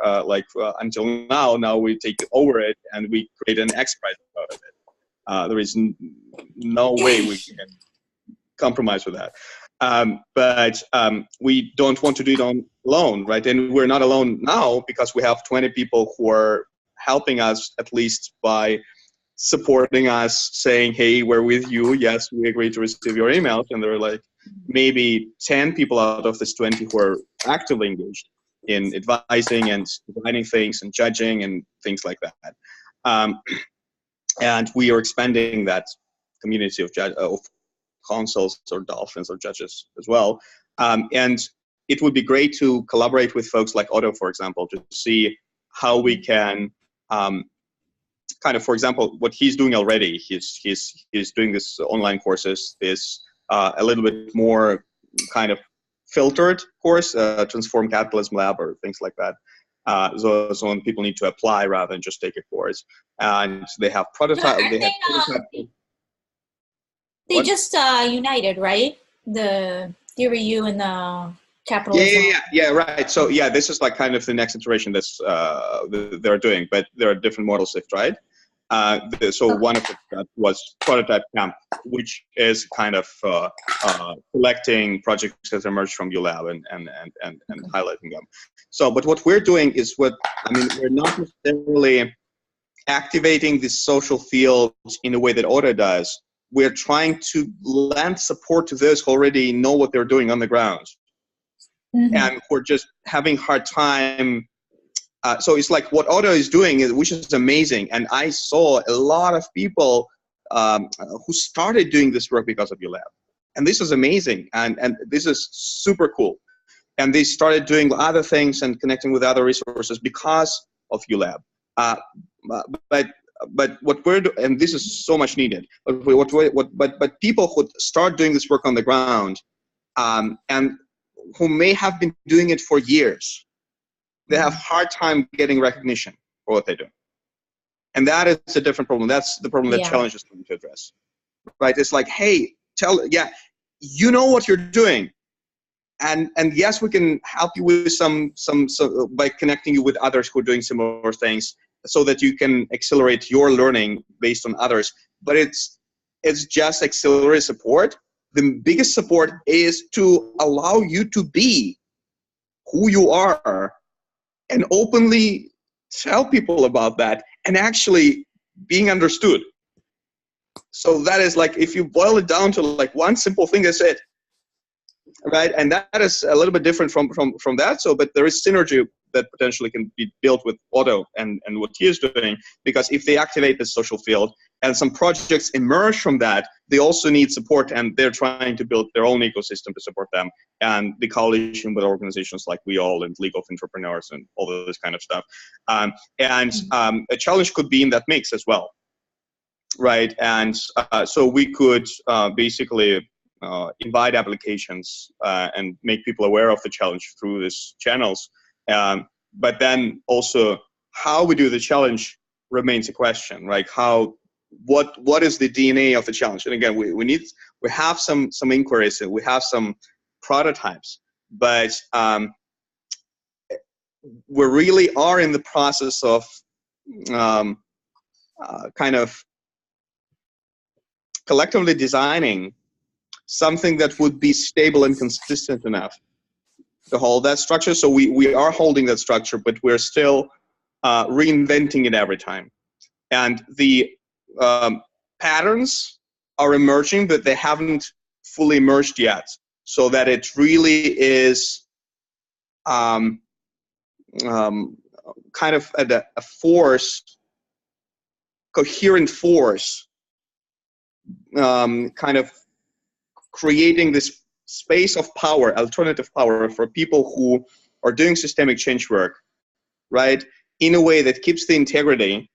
until now we take over it and we create an X prize out of it. There is no way we can compromise with that. But we don't want to do it alone, right? And we're not alone now, because we have 20 people who are helping us, at least by supporting us, saying, hey, we're with you. Yes, we agree to receive your emails. And there are like maybe 10 people out of this 20 who are actively engaged in advising and providing things and judging and things like that. And we are expanding that community of consuls or dolphins or judges as well. And it would be great to collaborate with folks like Otto, for example, to see how we can kind of, for example, what he's doing already. He's doing this online courses, this a little bit more kind of filtered course, Transform Capitalism Lab or things like that. So when people need to apply rather than just take a course, and they have prototype. They just united, right? The Theory U and the capitalism. Yeah, right. So yeah, this is like kind of the next iteration that's they're doing, but there are different models they've tried. So one of it was Prototype Camp, which is kind of collecting projects that emerged from ULab and highlighting them. So, but what we're doing is we're not necessarily activating the social field in a way that Otto does. We're trying to lend support to those who already know what they're doing on the ground. And we're just having a hard time. So it's like what Otto is doing, which is amazing. And I saw a lot of people who started doing this work because of ULab. And this is amazing. And this is super cool. And they started doing other things and connecting with other resources because of ULab. But what we're doing, and this is so much needed, but people who start doing this work on the ground, and who may have been doing it for years, they have a hard time getting recognition for what they do. And that is a different problem. That's the problem that Challenge is trying to address. Right? It's like, hey, you know what you're doing. And yes, we can help you with some by connecting you with others who are doing similar things, so that you can accelerate your learning based on others. But it's just auxiliary support. The biggest support is to allow you to be who you are and openly tell people about that and actually being understood. So that is like, if you boil it down to like one simple thing, that's it. Right, and that is a little bit different from that. So, but there is synergy that potentially can be built with Otto and what he is doing, because if they activate the social field and some projects emerge from that, they also need support, and they're trying to build their own ecosystem to support them, and the coalition with organizations like We All and League of Entrepreneurs and all of this kind of stuff. A challenge could be in that mix as well, right? And so we could basically invite applications and make people aware of the challenge through these channels. But then also how we do the challenge remains a question, right? What is the DNA of the challenge? And again, we have some inquiries, we have some prototypes, but we really are in the process of kind of collectively designing something that would be stable and consistent enough to hold that structure. So we are holding that structure, but we're still reinventing it every time. And the patterns are emerging, but they haven't fully emerged yet, so that it really is kind of a force, coherent force, kind of creating this space of power, alternative power for people who are doing systemic change work, right, in a way that keeps the integrity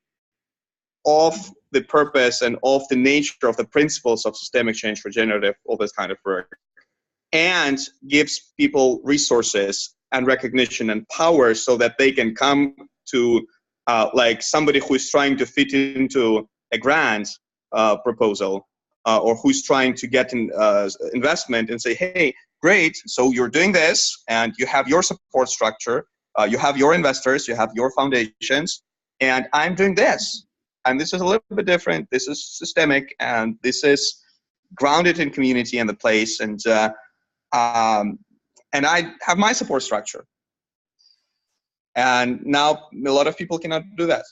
of the purpose and of the nature of the principles of systemic change, regenerative, all this kind of work, and gives people resources and recognition and power so that they can come to like somebody who is trying to fit into a grant proposal, or who's trying to get investment, and say, hey, great, so you're doing this, and you have your support structure, you have your investors, you have your foundations, and I'm doing this. And this is a little bit different, this is systemic, and this is grounded in community and the place, and I have my support structure. And now a lot of people cannot do that.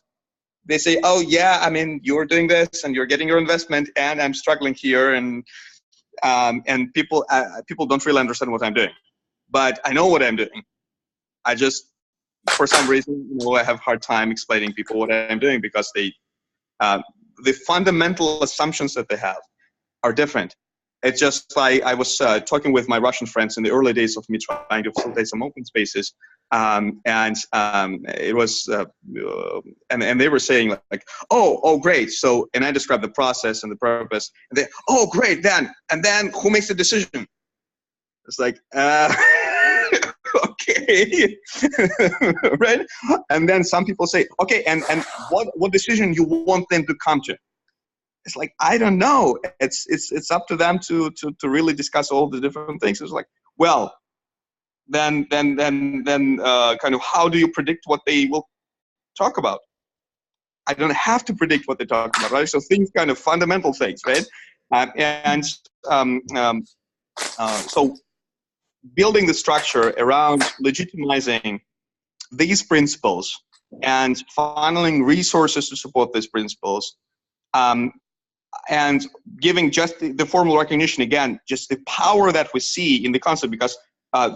They say, oh yeah, I mean, you're doing this and you're getting your investment, and I'm struggling here, and people don't really understand what I'm doing, but I know what I'm doing. I just, for some reason, I have a hard time explaining people what I'm doing, because the fundamental assumptions that they have are different. It's just like I was talking with my Russian friends in the early days of me trying to facilitate some open spaces, it was, and they were saying like, oh great, so, and I described the process and the purpose, and they, oh great, and then who makes the decision? It's like, okay, right? And then some people say, okay, and what decision you want them to come to? It's like, I don't know. It's up to them to really discuss all the different things. It's like, well, then kind of how do you predict what they will talk about? I don't have to predict what they talk about, right? So things, kind of fundamental things, right? So building the structure around legitimizing these principles and funneling resources to support these principles, and giving just the formal recognition, again, just the power that we see in the concept, because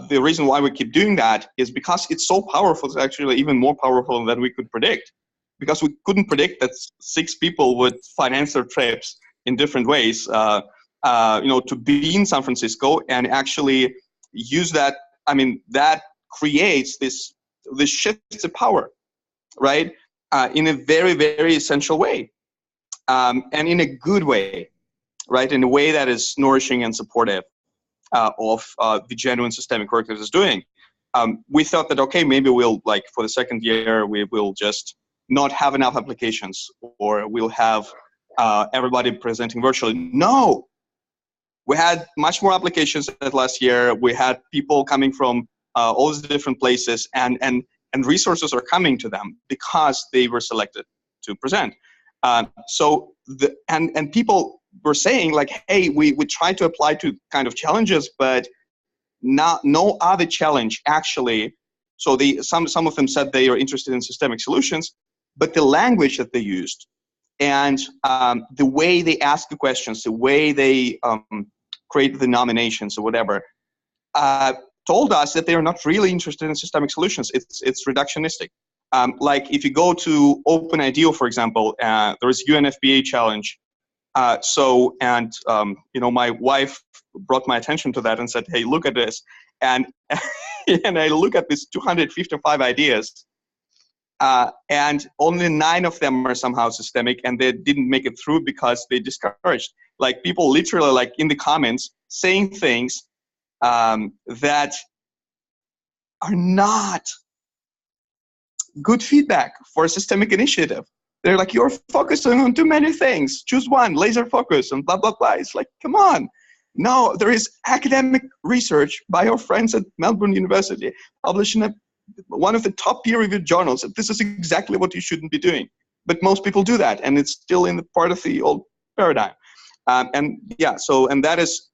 the reason why we keep doing that is because it's so powerful. It's actually even more powerful than we could predict, because we couldn't predict that 6 people would finance their trips in different ways, to be in San Francisco and actually use that. I mean, that creates this shift of power, right, in a very, very essential way. And in a good way, right? In a way that is nourishing and supportive of the genuine systemic work that it's doing. We thought that, okay, maybe we'll, like, for the second year, we will just not have enough applications, or we'll have everybody presenting virtually. No, we had much more applications than last year. We had people coming from all these different places, and resources are coming to them because they were selected to present. So people were saying, like, hey, we tried to apply to kind of challenges, but no other challenge actually. So some of them said they are interested in systemic solutions, but the language that they used And the way they ask the questions, the way they create the nominations or whatever, told us that they are not really interested in systemic solutions. It's reductionistic. Like if you go to OpenIDEO, for example, there is UNFPA challenge. You know, my wife brought my attention to that and said, hey, look at this. And, and I look at these 255 ideas, and only 9 of them are somehow systemic, and they didn't make it through because they discouraged. Like people literally, like in the comments, saying things that are not good feedback for a systemic initiative. They're like, you're focusing on too many things. Choose one, laser focus, and blah, blah, blah. It's like, come on. No, there is academic research by our friends at Melbourne University published in one of the top peer-reviewed journals that this is exactly what you shouldn't be doing. But most people do that, and it's still in the part of the old paradigm. And that is,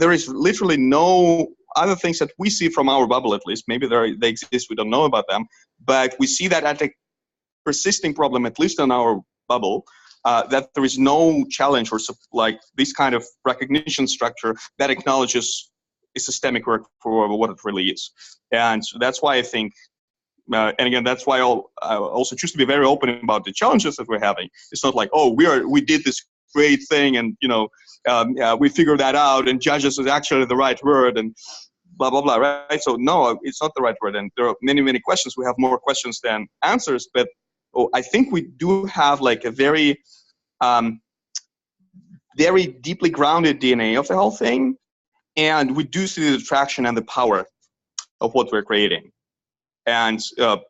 there is literally no other things that we see from our bubble, at least. Maybe they exist, we don't know about them. But we see that at a persisting problem, at least in our bubble, that there is no challenge or like this kind of recognition structure that acknowledges a systemic work for what it really is. And so that's why I think, and again, that's why I also choose to be very open about the challenges that we're having. It's not like, oh, we did this great thing and, you know, we figured that out and judges is actually the right word and blah, blah, blah, right? So no, it's not the right word. And there are many, many questions. We have more questions than answers, but I think we do have like a very, very deeply grounded DNA of the whole thing. And we do see the traction and the power of what we're creating. And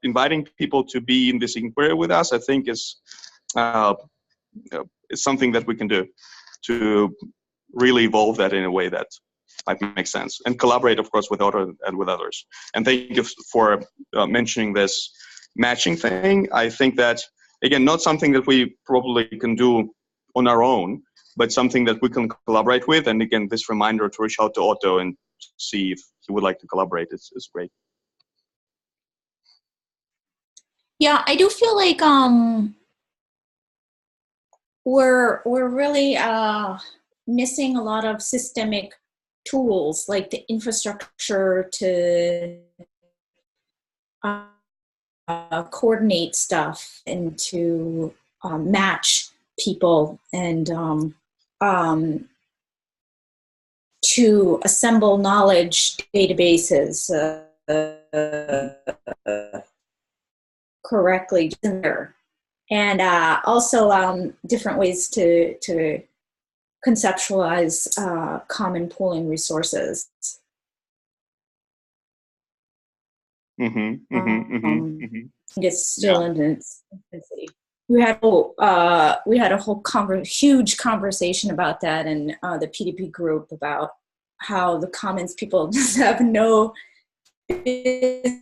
inviting people to be in this inquiry with us, I think is something that we can do to really evolve that in a way that might make sense. And collaborate, of course, with others and with others. And thank you for mentioning this matching thing. I think that, again, not something that we probably can do on our own, but something that we can collaborate with. And again, this reminder to reach out to Otto and see if he would like to collaborate is great. Yeah, I do feel like we're really missing a lot of systemic tools, like the infrastructure to coordinate stuff and to match people and to assemble knowledge databases correctly there. And also different ways to conceptualize common pooling resources. It's still in its infancy. We had a whole huge conversation about that in the PDP group about how the Commons people just have no business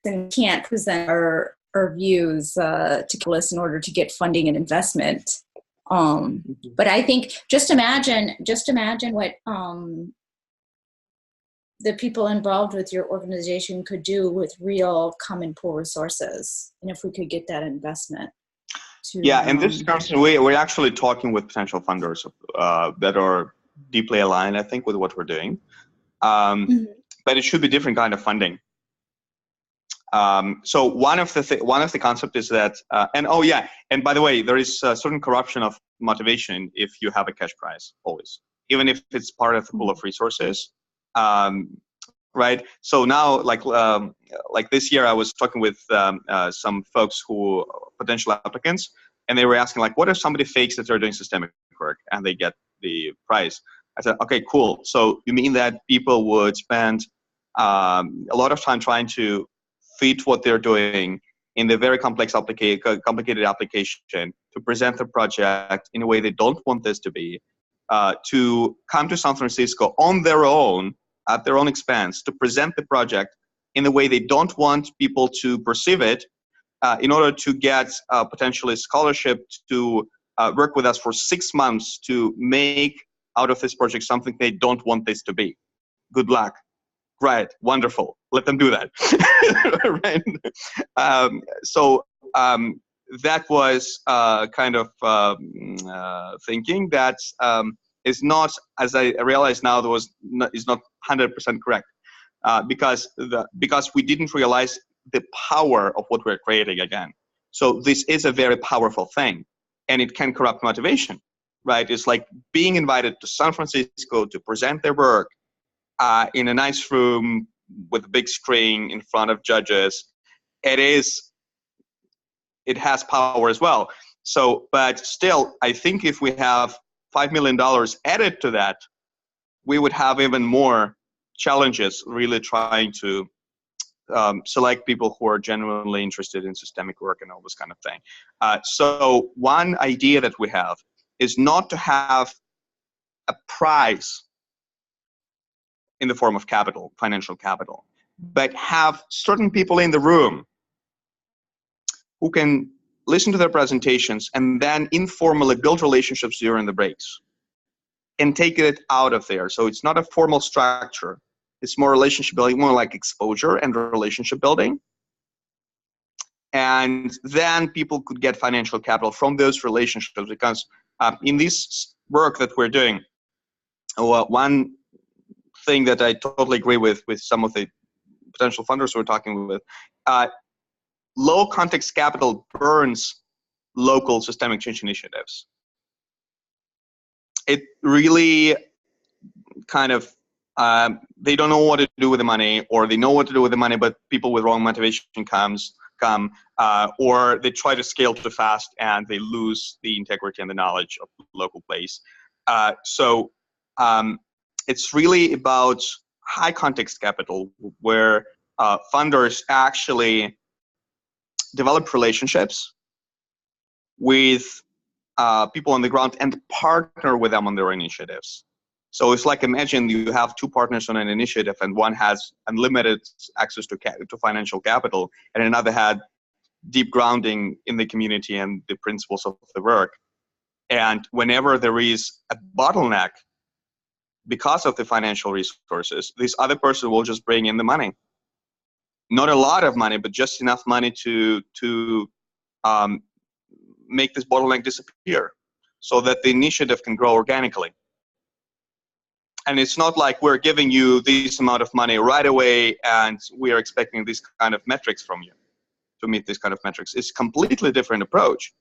and can't present our views to us in order to get funding and investment. But I think just imagine what the people involved with your organization could do with real common pool resources, and if we could get that investment. And this comes we're actually talking with potential funders that are deeply aligned, I think, with what we're doing. But it should be different kind of funding. So one of the concept is that, and by the way, there is a certain corruption of motivation if you have a cash prize, always, even if it's part of the pool of resources. Right. So now, like this year, I was talking with some folks who potential applicants, and they were asking, like, what if somebody fakes that they're doing systemic work and they get the prize? I said, okay, cool. So you mean that people would spend a lot of time trying to fit what they're doing in the very complex complicated application to present the project in a way they don't want this to be, to come to San Francisco on their own, at their own expense, to present the project in the way they don't want people to perceive it, in order to get potentially scholarship to work with us for 6 months to make out of this project something they don't want this to be. Good luck. Right, wonderful. Let them do that. Right. that was kind of thinking that is not, as I realize now, is not 100% correct, because we didn't realize the power of what we're creating again. So this is a very powerful thing, and it can corrupt motivation, right? It's like being invited to San Francisco to present their work in a nice room with a big screen in front of judges. It has power as well. So, but still, I think if we have $5 million added to that, we would have even more challenges really trying to select people who are genuinely interested in systemic work and all this kind of thing. So one idea that we have is not to have a prize in the form of capital, financial capital, but have certain people in the room who can listen to their presentations and then informally build relationships during the breaks and take it out of there. So it's not a formal structure. It's more relationship building, more like exposure and relationship building. And then people could get financial capital from those relationships, because in this work that we're doing, one thing that I totally agree with some of the potential funders we're talking with, low context capital burns local systemic change initiatives. It really kind of, they don't know what to do with the money, or they know what to do with the money, but people with wrong motivation come, or they try to scale too fast and they lose the integrity and the knowledge of the local place. So it's really about high context capital, where funders actually develop relationships with people on the ground and partner with them on their initiatives. So it's like, imagine you have two partners on an initiative, and one has unlimited access to financial capital, and another had deep grounding in the community and the principles of the work. And whenever there is a bottleneck because of the financial resources, this other person will just bring in the money. Not a lot of money, but just enough money to make this bottleneck disappear, so that the initiative can grow organically. And it's not like we're giving you this amount of money right away and we are expecting this kind of metrics from you to meet this kind of metrics. It's a completely different approach.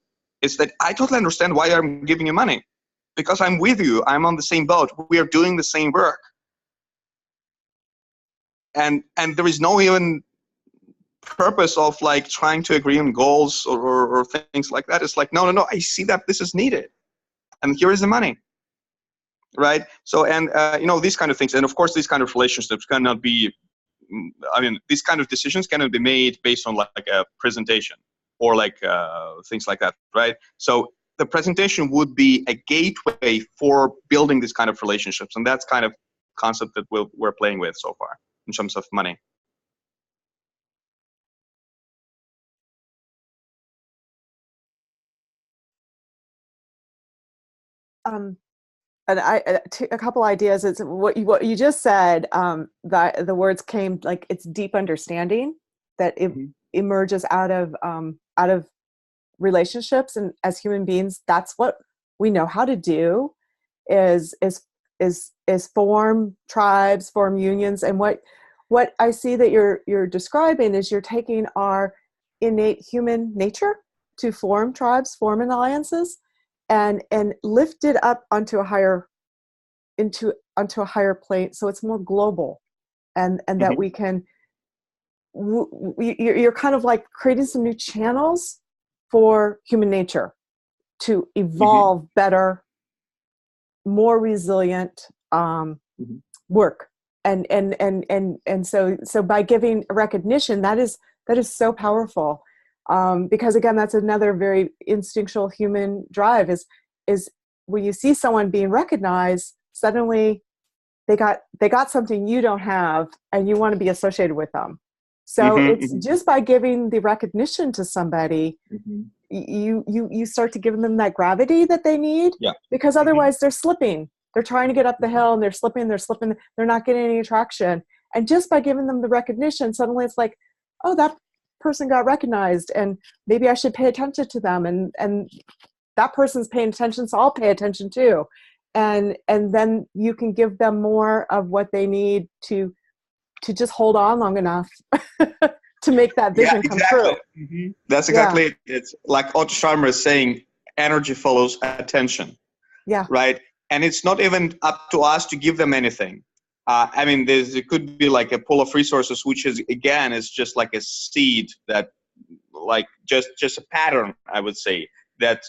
It's that I totally understand why I'm giving you money, because I'm with you. I'm on the same boat. We are doing the same work. And there is no even purpose of like trying to agree on goals or things like that. It's like, no, I see that this is needed, and here is the money, right? So, and these kind of things, and of course these kind of relationships cannot be, these kind of decisions cannot be made based on like a presentation or like things like that, right? So the presentation would be a gateway for building these kind of relationships, and that's kind of concept that we're playing with so far in terms of money. And a couple ideas. It's what you just said. That the words came like, it's deep understanding that it emerges out of relationships, and as human beings, that's what we know how to do. Is form tribes, form unions, and what I see that you're describing is you're taking our innate human nature to form tribes, form alliances, and lift it up onto a higher plane, so it's more global, and that we can. You're kind of like creating some new channels for human nature to evolve better, more resilient work, and so by giving recognition, that is so powerful. Because again, that's another very instinctual human drive is when you see someone being recognized, suddenly they got something you don't have, and you want to be associated with them. So it's just by giving the recognition to somebody, you start to give them that gravity that they need, because otherwise they're slipping. They're trying to get up the hill and they're slipping, they're not getting any traction. And just by giving them the recognition, suddenly it's like, oh, person got recognized, and maybe I should pay attention to them, and that person's paying attention, so I'll pay attention too. And then you can give them more of what they need to just hold on long enough to make that vision come true. Mm-hmm. That's exactly it. It's like Otto Scharmer is saying, energy follows attention. Yeah. Right? And it's not even up to us to give them anything. I mean, it could be like a pool of resources, which is, again, is just like a seed that, like, just a pattern, I would say, that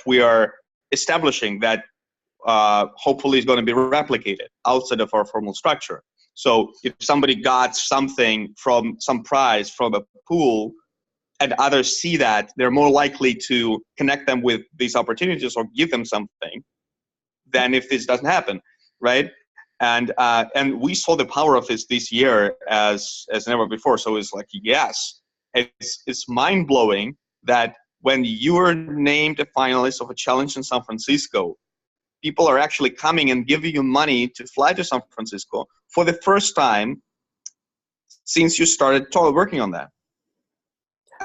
we are establishing that hopefully is going to be replicated outside of our formal structure. So if somebody got something from some prize from a pool and others see that, they're more likely to connect them with these opportunities or give them something than if this doesn't happen, right? And we saw the power of this year as never before. So it's like, yes, it's mind-blowing that when you are named a finalist of a challenge in San Francisco, people are actually coming and giving you money to fly to San Francisco for the first time since you started working on that.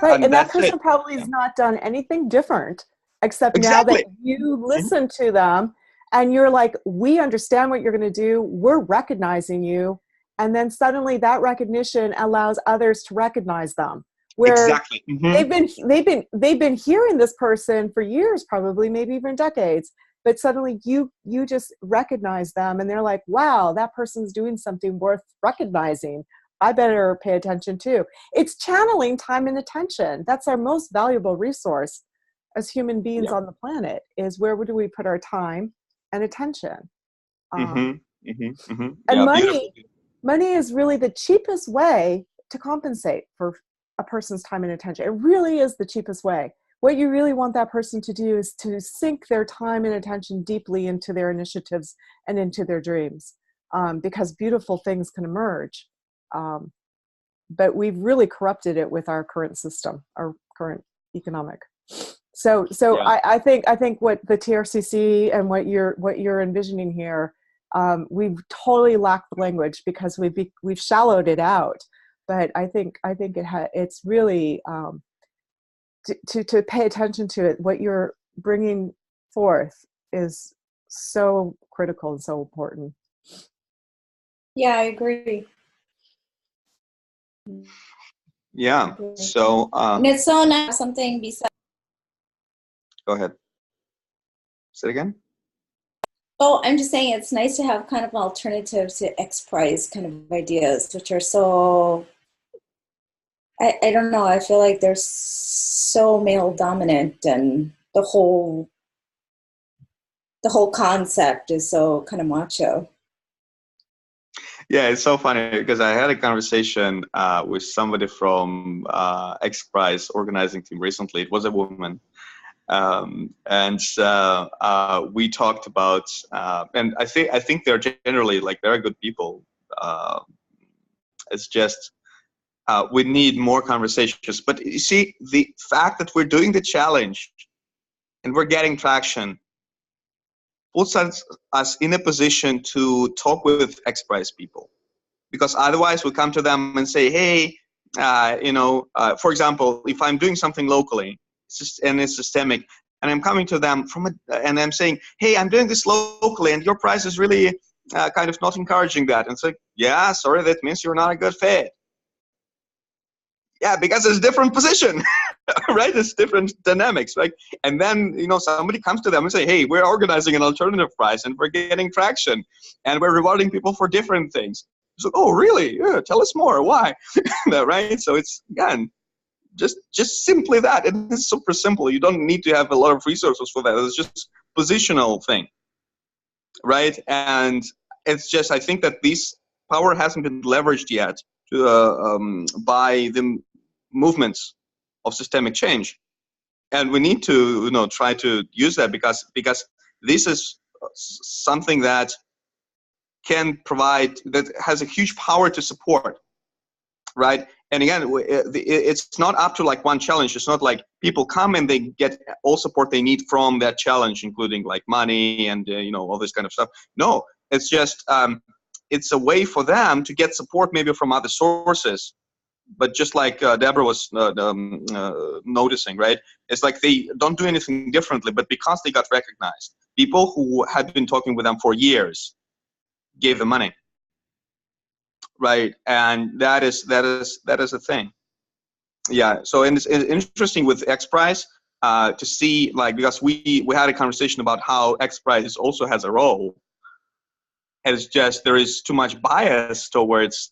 Right, and that person probably has not done anything different, except now that you listen to them and you're like, we understand what you're going to do, we're recognizing you, and then suddenly that recognition allows others to recognize them. Where they've been hearing this person for years, probably, maybe even decades, but suddenly you just recognize them and they're like, wow, that person's doing something worth recognizing. I better pay attention too. It's channeling time and attention. That's our most valuable resource as human beings on the planet, is where do we put our time and attention? And money is really the cheapest way to compensate for a person's time and attention. It really is the cheapest way. What you really want that person to do is to sink their time and attention deeply into their initiatives and into their dreams, because beautiful things can emerge. But we've really corrupted it with our current system, our current economic. So I think what the TRCC and what you're envisioning here, we've totally lacked the language because we've shallowed it out. But I think it's really to pay attention to it. What you're bringing forth is so critical and so important. Yeah, I agree. Yeah. So and it's so nice. Something besides. Go ahead. Say it again. Oh, I'm just saying it's nice to have kind of an alternative to X Prize kind of ideas, which are so. I don't know. I feel like they're so male dominant, and the whole concept is so kind of macho. Yeah, it's so funny because I had a conversation with somebody from X Prize organizing team recently. It was a woman, and we talked about, and I think they're generally like very good people. It's just. We need more conversations. But you see, the fact that we're doing the challenge and we're getting traction puts us in a position to talk with X Prize people. Because otherwise we come to them and say, hey, for example, if I'm doing something locally and it's systemic, and I'm coming to them and I'm saying, hey, I'm doing this locally and your price is really kind of not encouraging that. And it's like, yeah, sorry, that means you're not a good fit. Yeah, because it's a different position, right? It's different dynamics, right? And then, somebody comes to them and say, hey, we're organizing an alternative prize and we're getting traction and we're rewarding people for different things. So, oh, really? Yeah, tell us more. Why? Right? So it's, again, just simply that. It's super simple. You don't need to have a lot of resources for that. It's just positional thing, right? And it's just, I think that this power hasn't been leveraged yet by the movements of systemic change, and we need to try to use that because this is something that can provide, that has a huge power to support, right? And again, it's not up to like one challenge. It's not like people come and they get all support they need from that challenge, including like money and all this kind of stuff. No, it's just it's a way for them to get support maybe from other sources but just like Deborah was noticing, right? It's like they don't do anything differently, but because they got recognized, people who had been talking with them for years gave them money, right? And that is a thing. Yeah. So and it's interesting with X Prize to see, like, because we had a conversation about how X Prize also has a role. It's just there is too much bias towards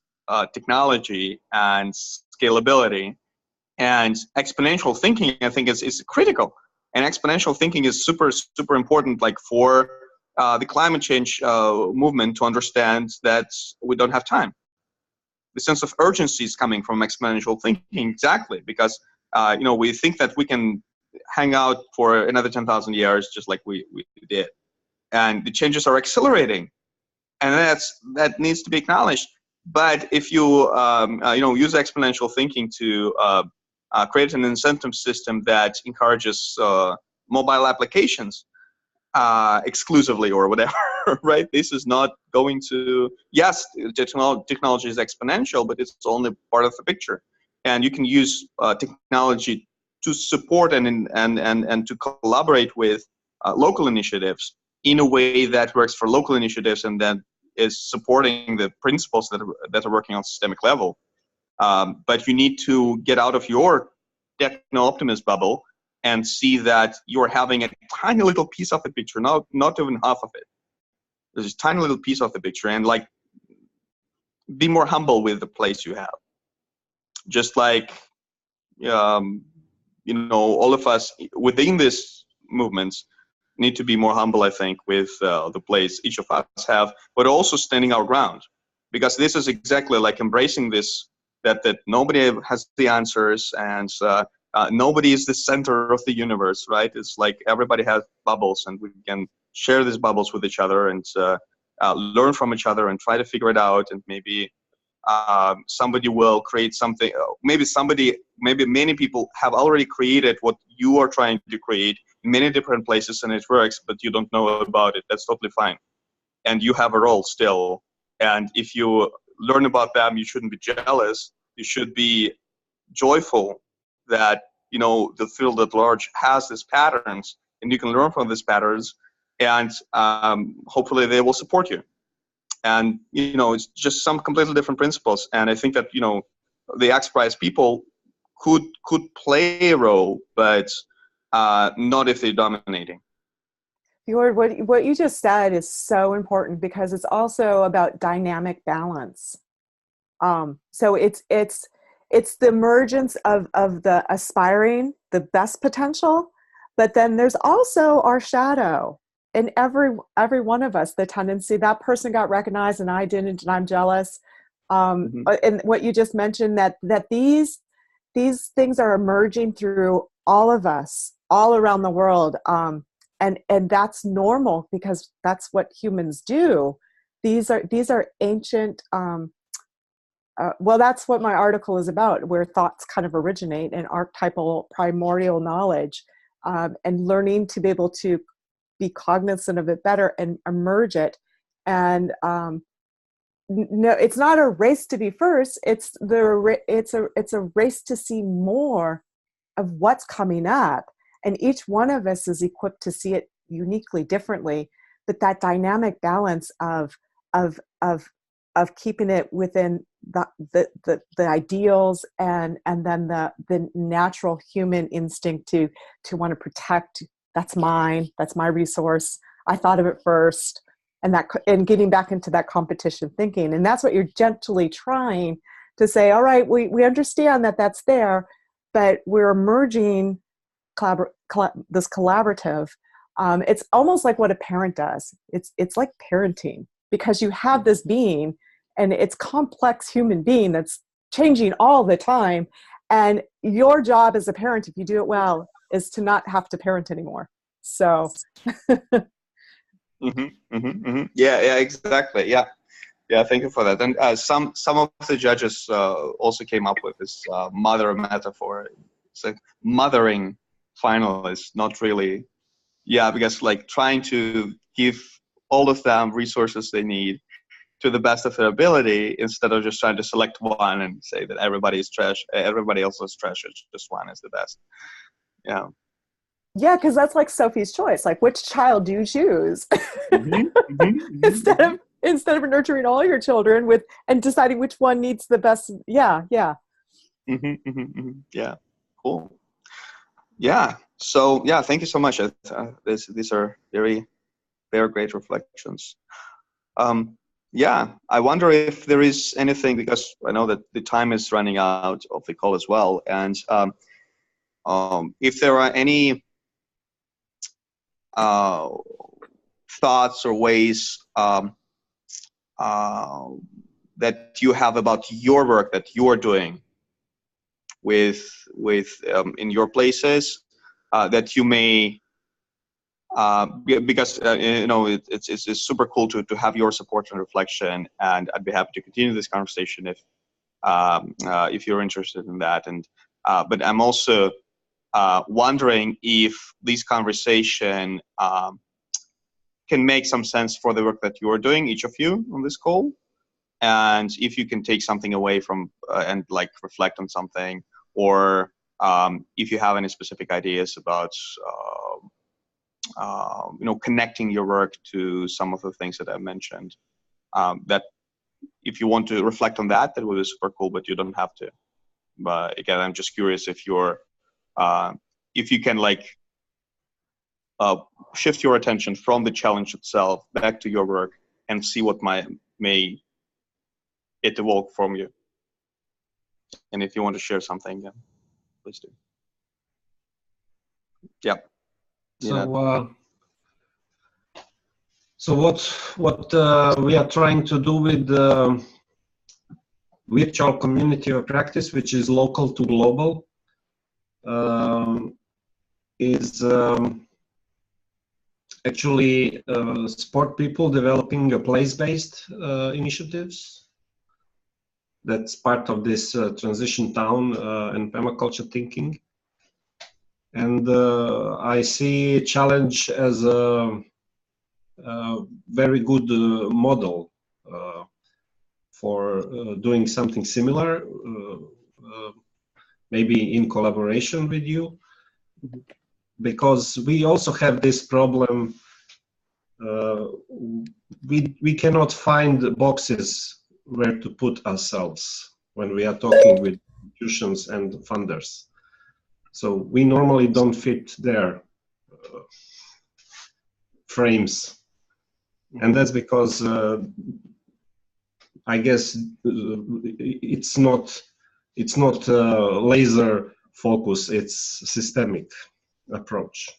technology and scalability, and exponential thinking, I think, is critical. And exponential thinking is super important, like for the climate change movement to understand that we don't have time. The sense of urgency is coming from exponential thinking, exactly, because we think that we can hang out for another 10,000 years just like we did, and the changes are accelerating, and that needs to be acknowledged. But if you use exponential thinking to create an incentive system that encourages mobile applications exclusively or whatever, right? This is not going to, yes, technology is exponential, but it's only part of the picture. And you can use technology to support and to collaborate with local initiatives in a way that works for local initiatives and then is supporting the principles that are working on systemic level. But you need to get out of your techno-optimist bubble and see that you're having a tiny little piece of the picture, not even half of it. There's a tiny little piece of the picture, and like, be more humble with the place you have. Just like, all of us within this movements need to be more humble, I think, with the place each of us have, but also standing our ground, because this is exactly like embracing this, that nobody has the answers, and nobody is the center of the universe, right? It's like everybody has bubbles, and we can share these bubbles with each other and learn from each other and try to figure it out. And maybe somebody will create something. Maybe many people have already created what you are trying to create in many different places, and it works, but you don't know about it. That's totally fine. And you have a role still. And if you learn about them, you shouldn't be jealous. You should be joyful that the field at large has these patterns, and you can learn from these patterns, and hopefully they will support you. And it's just some completely different principles. And I think that the X Prize people could play a role, but not if they're dominating. Fyodor, what you just said is so important, because it's also about dynamic balance. So it's the emergence of the aspiring, the best potential, but then there's also our shadow. In every one of us, the tendency, that person got recognized and I didn't, and I'm jealous. And what you just mentioned, that these things are emerging through all of us, all around the world. And that's normal, because that's what humans do. These are ancient, well, that's what my article is about, where thoughts kind of originate, and archetypal primordial knowledge, and learning to be able to be cognizant of it better and emerge it. And no, it's not a race to be first. It's a race to see more of what's coming up. And each one of us is equipped to see it uniquely, differently. But that dynamic balance of keeping it within the ideals, and then the natural human instinct to want to protect. That's mine. That's my resource. I thought of it first, and getting back into that competition thinking. And that's what you're gently trying to say. All right, we understand that that's there, but we're emerging this collaborative. It's almost like what a parent does. It's like parenting, because you have this being, and it's complex human being that's changing all the time. And your job as a parent, if you do it well, is to not have to parent anymore. So. Yeah, exactly. Yeah. Thank you for that. And some of the judges also came up with this mother metaphor. It's like mothering finalists, not really. Yeah, because like trying to give all of them resources they need to the best of their ability, instead of just trying to select one and say that everybody is trash, everybody else is trash, it's just one is the best. Yeah. Yeah, because that's like Sophie's choice. Like, which child do you choose? Instead of nurturing all your children with and deciding which one needs the best. Yeah. Yeah. Cool. Yeah. So yeah, thank you so much. These are very great reflections. Yeah, I wonder if there is anything, because I know that the time is running out of the call as well, and if there are any thoughts or ways that you have about your work that you are doing with in your places, that you may because it's super cool to have your support and reflection, and I'd be happy to continue this conversation if you're interested in that. And but I'm also wondering if this conversation can make some sense for the work that you are doing, each of you on this call, and if you can take something away from and like reflect on something, or if you have any specific ideas about connecting your work to some of the things that I mentioned, that if you want to reflect on that would be super cool, but you don't have to. But again, I'm just curious if you're if you can like shift your attention from the challenge itself back to your work and see what may it evoke from you. And if you want to share something, yeah, please do. Yeah. So what we are trying to do with the virtual community of practice, which is local to global, is actually support people developing a place-based initiatives. That's part of this transition town and permaculture thinking. And I see challenge as a very good model for doing something similar, maybe in collaboration with you, because we also have this problem. We cannot find boxes where to put ourselves when we are talking with institutions and funders. So we normally don't fit their frames. And that's because I guess it's not laser focus, it's systemic approach.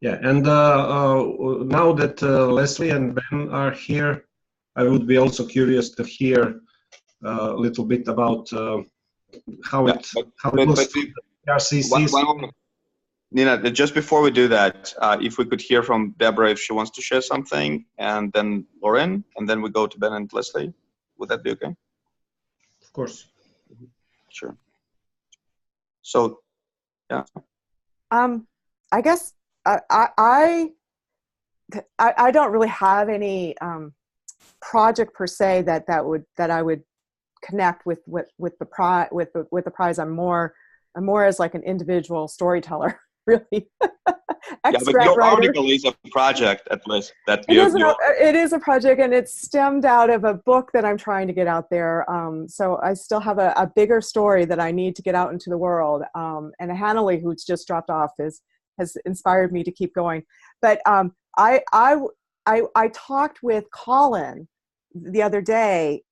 Yeah, and now that Leslie and Ben are here, I would be also curious to hear a little bit about how it looks to TRCC. Nina, just before we do that, if we could hear from Deborah if she wants to share something, and then Lauren, and then we go to Ben and Leslie. Would that be okay? Of course. Sure. So, yeah. I guess I don't really have any project per se that I would connect with the prize. I'm more as like an individual storyteller. Really. Yeah, but your article is a project, at least. It is a project, and it's stemmed out of a book that I'm trying to get out there. So I still have a bigger story that I need to get out into the world. And Hanley, who's just dropped off, has inspired me to keep going. But I talked with Colin the other day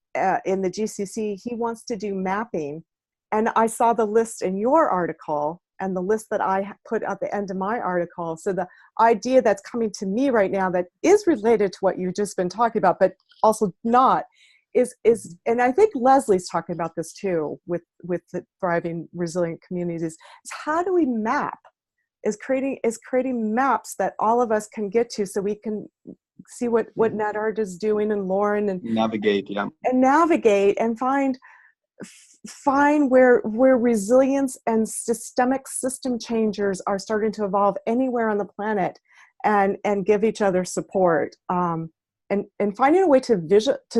in the GCC. He wants to do mapping, and I saw the list in your article and the list that I put at the end of my article. So the idea that's coming to me right now that is related to what you've just been talking about, but also not, is and I think Leslie's talking about this too with the thriving resilient communities, is how do we map? Is creating maps that all of us can get to, so we can see what NetArt is doing, and Lauren, and navigate, yeah, and navigate and find where resilience and systemic system changers are starting to evolve anywhere on the planet, and give each other support. and finding a way to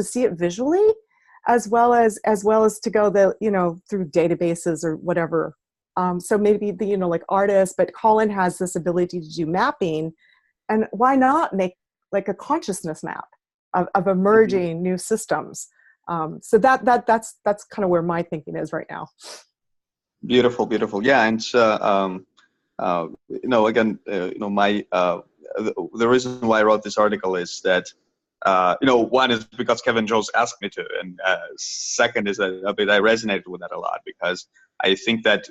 see it visually, as well as to go through databases or whatever. So maybe like artists, but Colin has this ability to do mapping, and why not make like a consciousness map of emerging new systems? So that's kind of where my thinking is right now. Beautiful, beautiful. Yeah, and again, the reason why I wrote this article is that one is because Kevin Jones asked me to, and second is that I resonated with that a lot, because I think that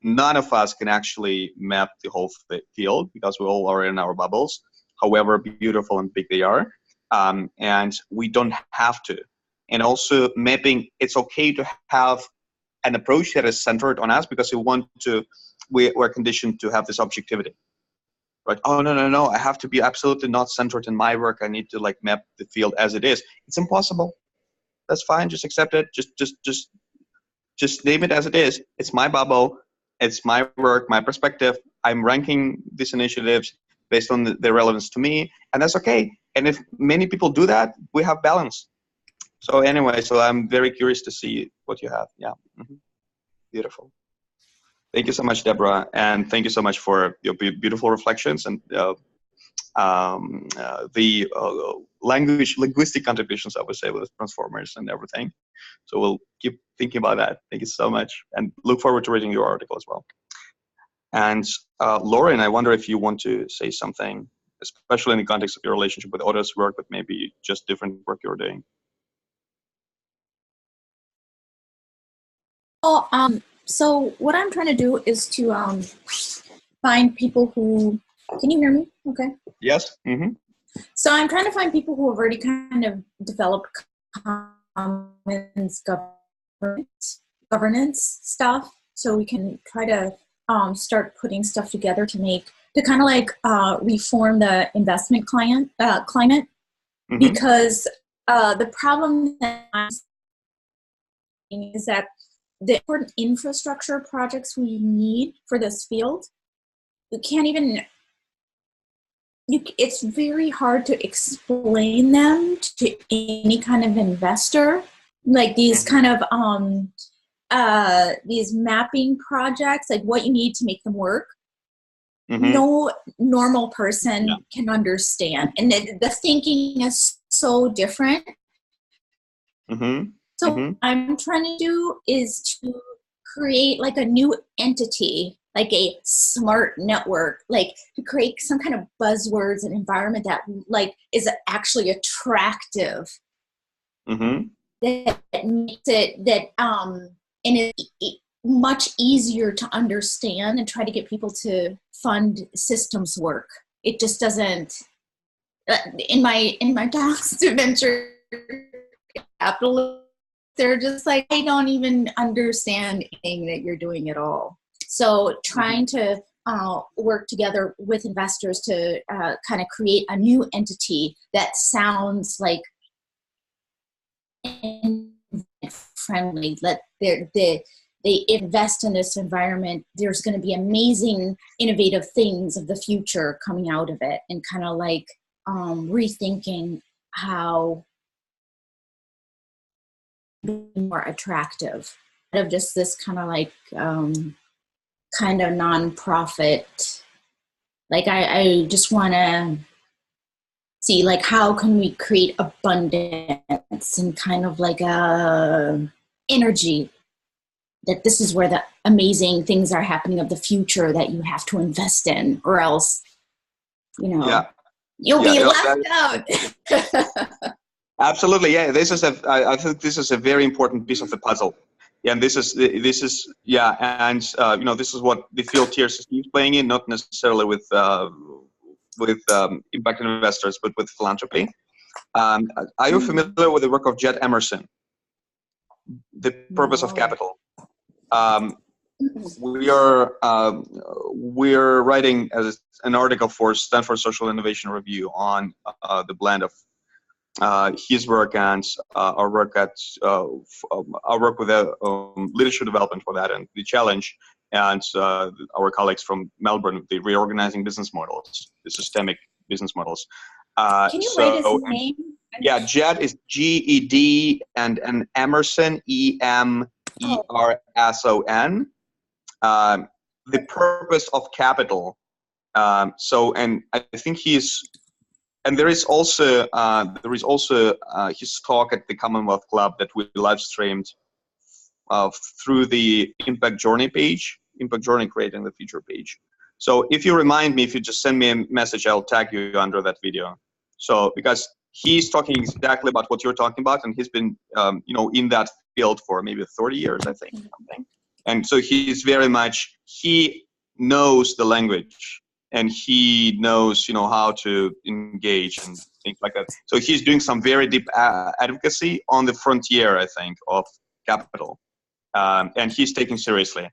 none of us can actually map the whole field, because we all are in our bubbles, however beautiful and big they are, and we don't have to. And also mapping, it's okay to have an approach that is centered on us, because we're conditioned to have this objectivity. Right? Oh, no, I have to be absolutely not centered in my work. I need to like map the field as it is. It's impossible. That's fine. Just accept it. Just name it as it is. It's my bubble. It's my work, my perspective. I'm ranking these initiatives based on their relevance to me, and that's okay. And if many people do that, we have balance. So anyway, I'm very curious to see what you have. Yeah. Mm-hmm. Beautiful. Thank you so much, Deborah, and thank you so much for your beautiful reflections and the linguistic contributions, I would say, with transformers and everything. So we'll keep thinking about that. Thank you so much, and look forward to reading your article as well. And Lauren, I wonder if you want to say something, especially in the context of your relationship with Otto's work, but maybe just different work you're doing. So what I'm trying to do is to find people who, can you hear me? Okay. Yes. Mm-hmm. So I'm trying to find people who have already kind of developed commons governance stuff, so we can try to start putting stuff together to kind of like reform the investment climate, mm-hmm. Because the problem that I'm seeing is that the important infrastructure projects we need for this field, we can't even, it's very hard to explain them to any kind of investor. Like these kind of, these mapping projects, like what you need to make them work. Mm-hmm. No normal person can understand. And the thinking is so different. Mm-hmm. So what I'm trying to do is to create like a new entity, like a smart network, like to create some kind of buzzwords and environment that like is actually attractive. Mm-hmm. That makes it and it's much easier to understand and try to get people to fund systems work. It just doesn't. In my talks to venture capital, they're just like, I don't even understand anything that you're doing at all. So trying to work together with investors to kind of create a new entity that sounds like friendly. Let they invest in this environment. There's going to be amazing, innovative things of the future coming out of it, and kind of like rethinking how more attractive out of just this kind of like kind of non-profit. Like I just want to see like how can we create abundance and kind of like a energy that this is where the amazing things are happening of the future that you have to invest in, or else you'll be left out. Absolutely, yeah. I think this is a very important piece of the puzzle. Yeah, and this is what the field TRCC is playing in, not necessarily with impact investors, but with philanthropy. Are you familiar with the work of Jed Emerson, The Purpose of Capital? We're writing an article for Stanford Social Innovation Review on the blend of his work and our work with leadership development for that, and the challenge, and our colleagues from Melbourne, the reorganizing business models, the systemic business models. Can you write his name? Yeah, Jed is Ged and Emerson, Emerson. The purpose of capital. And I think and there is also his talk at the Commonwealth Club that we live streamed through the Impact Journey page, Impact Journey Creating the Future page. So if you remind me, if you just send me a message, I'll tag you under that video. So because he's talking exactly about what you're talking about, and he's been in that field for maybe 30 years, I think, something. And so he knows the language, and he knows how to engage and things like that. So he's doing some very deep advocacy on the frontier, I think, of capital, and he's taken seriously.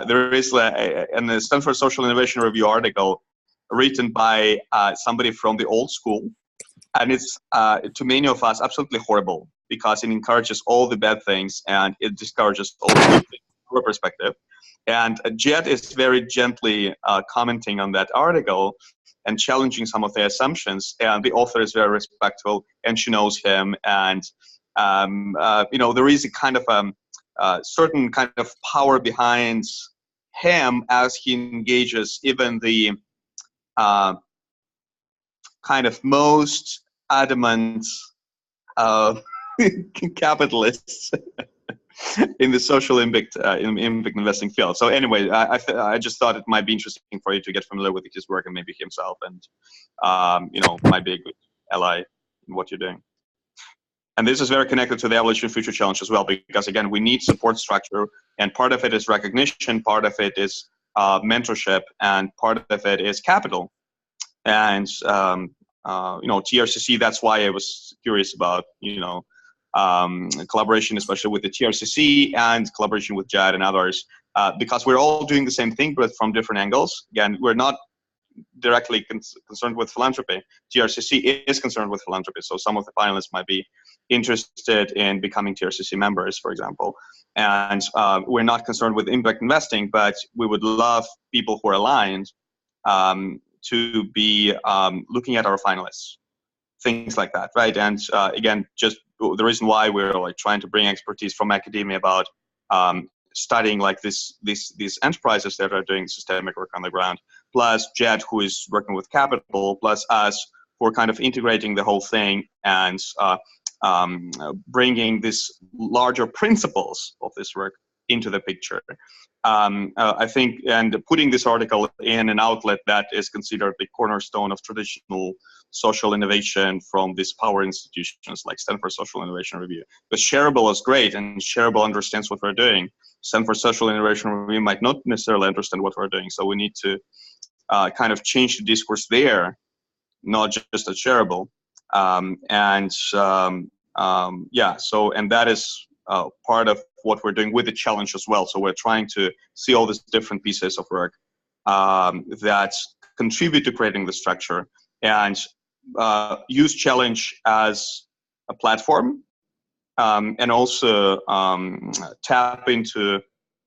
There is in the Stanford Social Innovation Review article written by somebody from the old school, and it's to many of us absolutely horrible because it encourages all the bad things and it discourages all the good things from our perspective. And Jed is very gently commenting on that article and challenging some of the assumptions. And the author is very respectful, and she knows him. And there is a kind of certain kind of power behind him as he engages even the kind of most adamant capitalists in the social impact investing field. So anyway, I just thought it might be interesting for you to get familiar with his work and maybe himself, and might be a good ally in what you're doing. And this is very connected to the Evolutionary Future Challenge as well, because again, we need support structure, and part of it is recognition, part of it is mentorship, and part of it is capital. And TRCC, that's why I was curious about collaboration, especially with the TRCC and collaboration with Jed and others, because we're all doing the same thing, but from different angles. Again, we're not directly concerned with philanthropy. TRCC is concerned with philanthropy, so some of the finalists might be interested in becoming TRCC members, for example. And we're not concerned with impact investing, but we would love people who are aligned to be looking at our finalists, things like that, right? And again, just the reason why we're trying to bring expertise from academia about studying these enterprises that are doing systemic work on the ground, plus Jed, who is working with capital, plus us, who are kind of integrating the whole thing and bringing these larger principles of this work into the picture. I think, and putting this article in an outlet that is considered the cornerstone of traditional social innovation from these power institutions like Stanford Social Innovation Review. Because Shareable is great, and Shareable understands what we're doing. Stanford Social Innovation Review might not necessarily understand what we're doing, so we need to kind of change the discourse there, not just at Shareable. And that is part of what we're doing with the challenge as well. So we're trying to see all these different pieces of work that contribute to creating the structure, and use challenge as a platform, and also tap into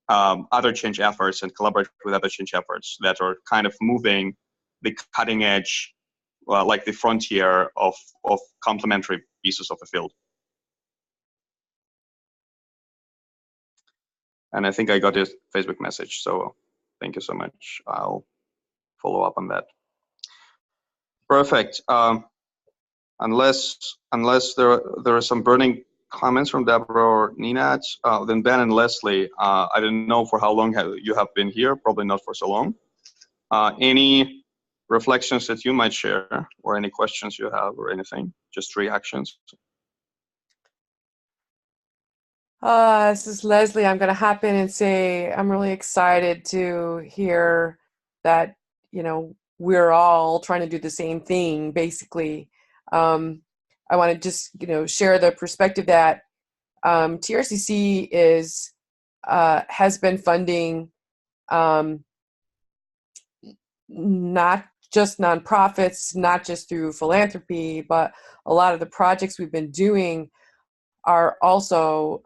other change efforts and collaborate with other change efforts that are kind of moving the cutting edge, like the frontier of complementary pieces of the field. And I think I got his Facebook message, so thank you so much. I'll follow up on that. Perfect. Unless there are some burning comments from Deborah or Ninat, then Ben and Leslie, I don't know for how long you have been here, probably not for so long. Any reflections that you might share, or any questions you have, or anything, just reactions? This is Leslie. I'm going to hop in and say I'm really excited to hear that, we're all trying to do the same thing, basically. I want to just, share the perspective that TRCC has been funding not just nonprofits, not just through philanthropy, but a lot of the projects we've been doing are also,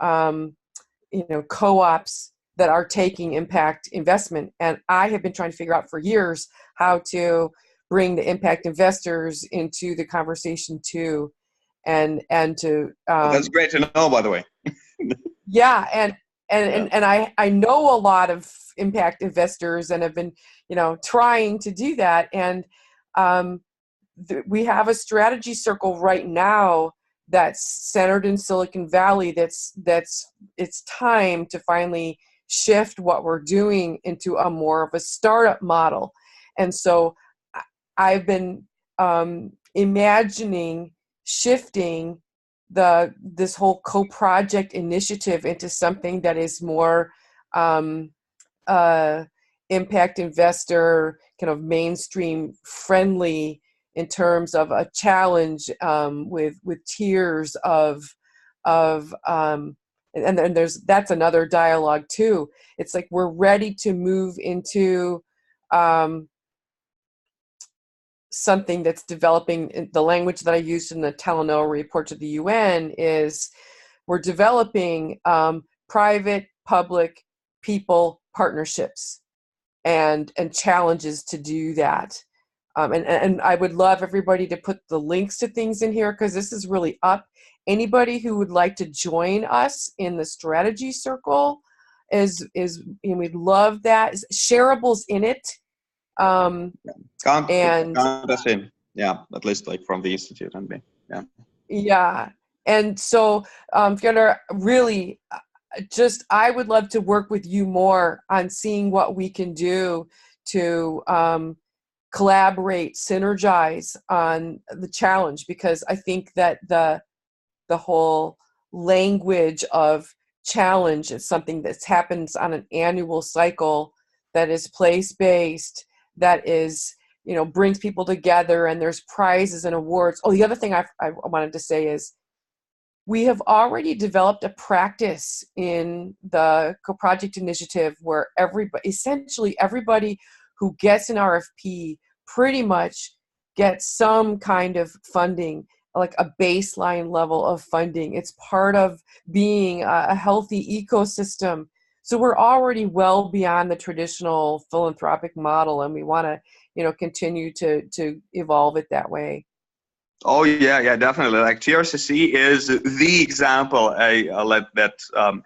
co-ops that are taking impact investment. And I have been trying to figure out for years how to bring the impact investors into the conversation too, and to Well, that's great to know, by the way. yeah, and I know a lot of impact investors and have been, trying to do that. And we have a strategy circle right now that's centered in Silicon Valley. It's time to finally shift what we're doing into a more of a startup model. And so I've been imagining shifting this whole co-project initiative into something that is more impact investor, kind of mainstream friendly, in terms of a challenge with tiers of and then that's another dialogue too. It's like we're ready to move into something that's developing. The language that I used in the Talanoa report to the UN is we're developing private, public, people partnerships and challenges to do that. And I would love everybody to put the links to things in here, because this is really up. Anybody who would like to join us in the strategy circle is we'd love that. Shareables in it. Count us in. Yeah, at least like from the Institute and me. Yeah. Yeah. And so, Fyodor, really, I would love to work with you more on seeing what we can do to collaborate, synergize on the challenge, because I think that the whole language of challenge is something that happens on an annual cycle, that is place-based, that is, brings people together, and there's prizes and awards. Oh, the other thing I wanted to say is we have already developed a practice in the co-project initiative where essentially everybody who gets an RFP pretty much gets some kind of funding, like a baseline level of funding. It's part of being a healthy ecosystem. So we're already well beyond the traditional philanthropic model, and we want to, continue to evolve it that way. Oh yeah, definitely. Like TRCC is the example that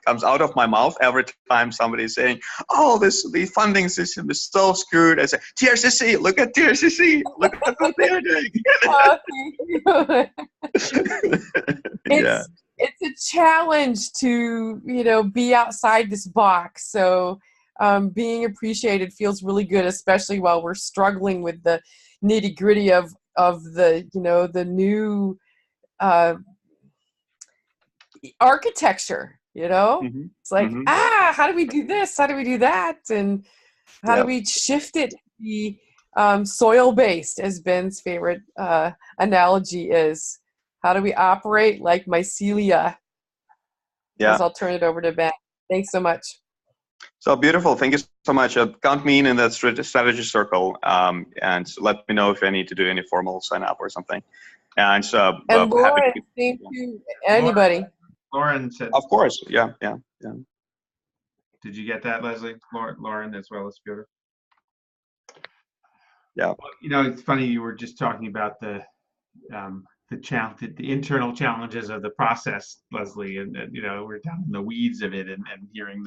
comes out of my mouth every time somebody is saying, "Oh, the funding system is so screwed." I say, "TRCC, look at TRCC, look at what they are doing." It's a challenge to be outside this box. So being appreciated feels really good, especially while we're struggling with the nitty gritty of the the new architecture. It's like how do we do this, how do we do that, and how do we shift it to be soil based, as Ben's favorite analogy is. How do we operate like mycelia? Yeah. I'll turn it over to Ben. Thanks so much. So beautiful. Thank you so much. Count me in that strategy circle, and let me know if I need to do any formal sign up or something. And Lauren, thank you. Anybody? Lauren said. Of course. Yeah. Did you get that, Leslie? Lauren, as well as Fyodor. Yeah. Well, it's funny, you were just talking about the internal challenges of the process, Leslie, and we're down in the weeds of it, and hearing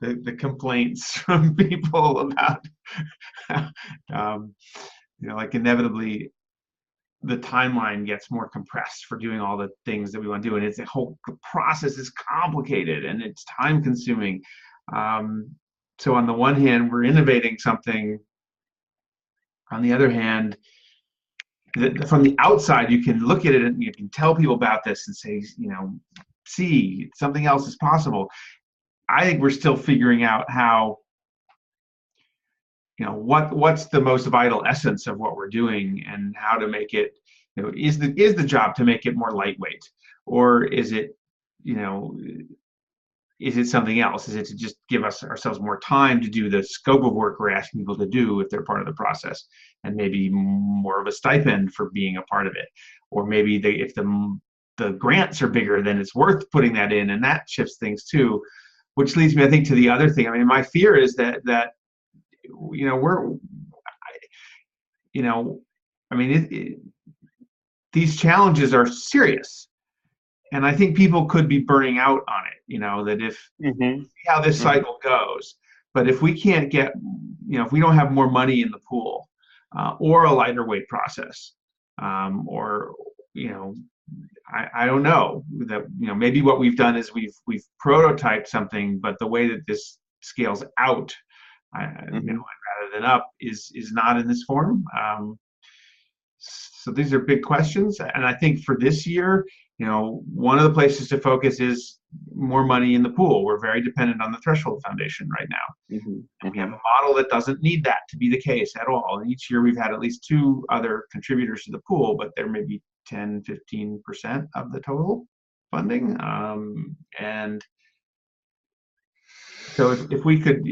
the complaints from people about like inevitably the timeline gets more compressed for doing all the things that we want to do, and the process is complicated and it's time consuming. So on the one hand, we're innovating something. On the other hand, from the outside, you can look at it and you can tell people about this and say, see, something else is possible. I think we're still figuring out how, what's the most vital essence of what we're doing, and how to make it, is the job to make it more lightweight, or is it, is it something else? Is it to just give ourselves more time to do the scope of work we're asking people to do if they're part of the process, and maybe more of a stipend for being a part of it? Or maybe if the grants are bigger, then it's worth putting that in, and that shifts things too. Which leads me, I think, to the other thing. I mean, my fear is that I mean, these challenges are serious. And I think people could be burning out on it, that if see how this cycle goes, but if we can't get, if we don't have more money in the pool or a lighter weight process, or, I don't know that, maybe what we've done is we've prototyped something, but the way that this scales out, rather than up is not in this form. So these are big questions. And I think for this year, one of the places to focus is more money in the pool. We're very dependent on the Threshold Foundation right now. And we have a model that doesn't need that to be the case at all. And each year we've had at least 2 other contributors to the pool, but they're maybe 10, 15% of the total funding. And so if we could,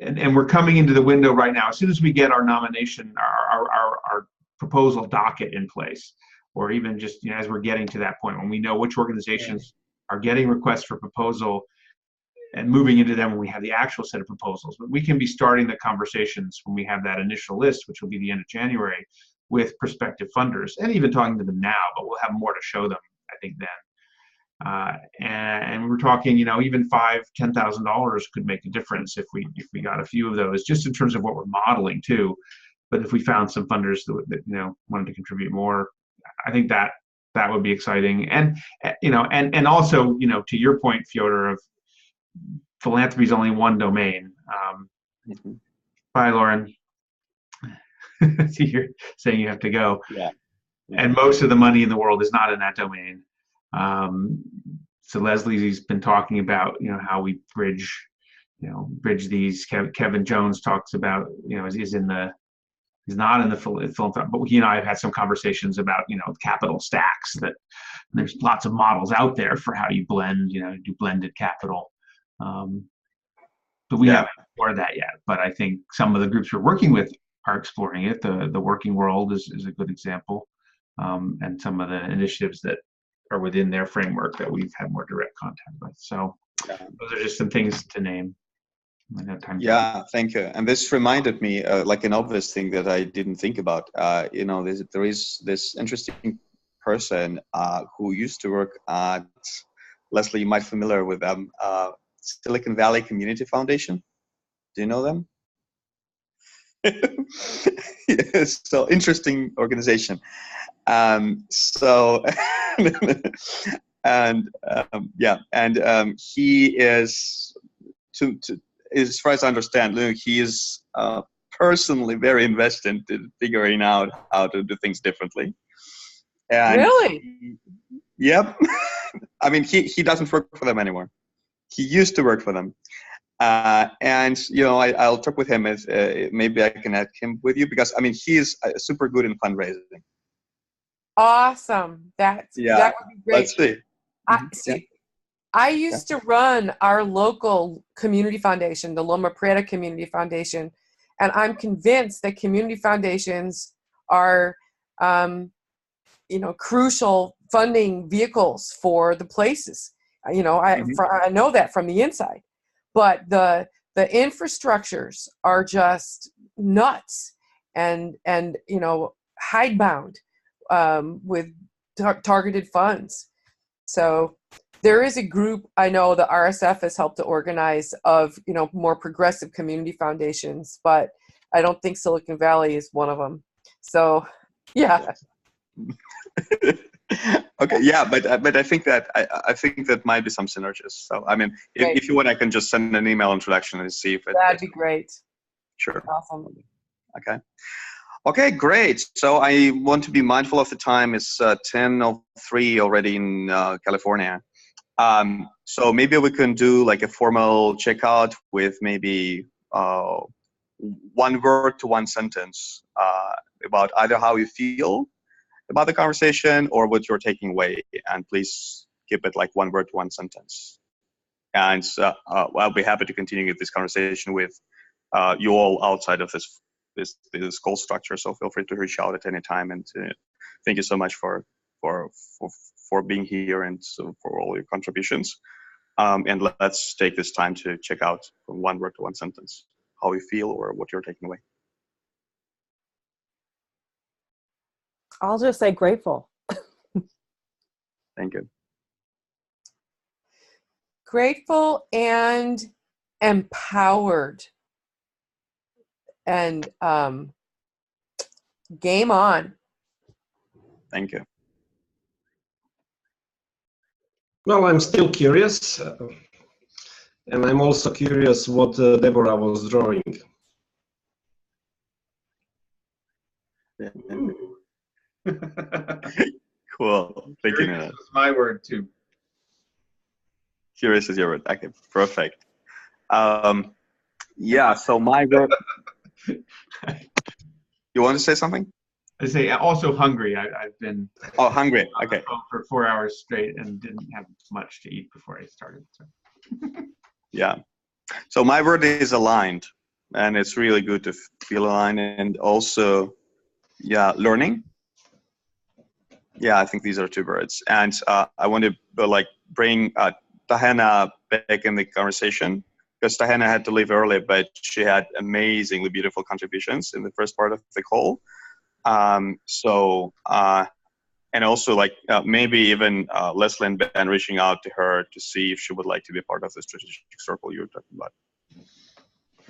and we're coming into the window right now, as soon as we get our nomination, our proposal docket in place, or even just as we're getting to that point when we know which organizations are getting requests for proposal and moving into them when we have the actual set of proposals. But we can be starting the conversations when we have that initial list, which will be the end of January, with prospective funders, and even talking to them now, but we'll have more to show them, I think, then. And we're talking, even $5,000-$10,000 could make a difference if we got a few of those, just in terms of what we're modeling too. But if we found some funders that wanted to contribute more, I think that would be exciting. And and also, to your point, Fyodor, of philanthropy is only one domain. Bye, Lauren. See, you're saying you have to go. Yeah. And most of the money in the world is not in that domain. So Leslie's been talking about how we bridge these. Kevin Jones talks about he's not in the philanthropy, but he and I have had some conversations about capital stacks, that there's lots of models out there for how you blend, do blended capital. But we haven't explored that yet. But I think some of the groups we're working with are exploring it. The Working World is a good example, and some of the initiatives that are within their framework that we've had more direct contact with. So those are just some things to name. Thank you. And this reminded me, like an obvious thing that I didn't think about. There is this interesting person who used to work at, Leslie, you might be familiar with them, Silicon Valley Community Foundation. Do you know them? Yes, so interesting organization. He is as far as I understand, he is personally very invested in figuring out how to do things differently. And really? Yep. I mean, he doesn't work for them anymore. He used to work for them. I'll talk with him if maybe I can add him with you, because I mean, he's super good in fundraising. Awesome. That would be great. Let's see. I used to run our local community foundation, the Loma Prieta Community Foundation, and I'm convinced that community foundations are, crucial funding vehicles for the places. I know that from the inside, but the infrastructures are just nuts and hidebound with targeted funds. So there is a group I know the RSF has helped to organize of, more progressive community foundations, but I don't think Silicon Valley is one of them. So, yeah. Okay, but I think that might be some synergies. So, I mean, if you want, I can just send an email introduction and see if that'd be great. Sure. Awesome. Okay, great. So I want to be mindful of the time. It's 10:03 already in California. So maybe we can do like a formal checkout with maybe 1 word to 1 sentence about either how you feel about the conversation or what you're taking away. And please keep it like 1 word to 1 sentence. And I'll be happy to continue this conversation with you all outside of this call structure. So feel free to reach out at any time. And thank you so much for being here and for all your contributions. And let's take this time to check out from 1 word to 1 sentence how you feel or what you're taking away. I'll just say grateful. Thank you. Grateful and empowered. And game on. Thank you. Well, I'm still curious, and I'm also curious what Deborah was drawing. Cool. Thank you, Nina. That's my word too. Curious is your word. Okay, perfect. Yeah, so my work. You want to say something? I say also hungry. I've been Oh, hungry. on the Okay. phone for 4 hours straight and didn't have much to eat before I started. So. Yeah. So my word is aligned, and it's really good to feel aligned, and also, yeah, learning. Yeah, I think these are two words, and I want to bring Tahena back in the conversation, because Tahena had to leave early, but she had amazingly beautiful contributions in the first part of the call. And also maybe even Leslie and Ben reaching out to her to see if she would like to be part of the strategic circle you were talking about.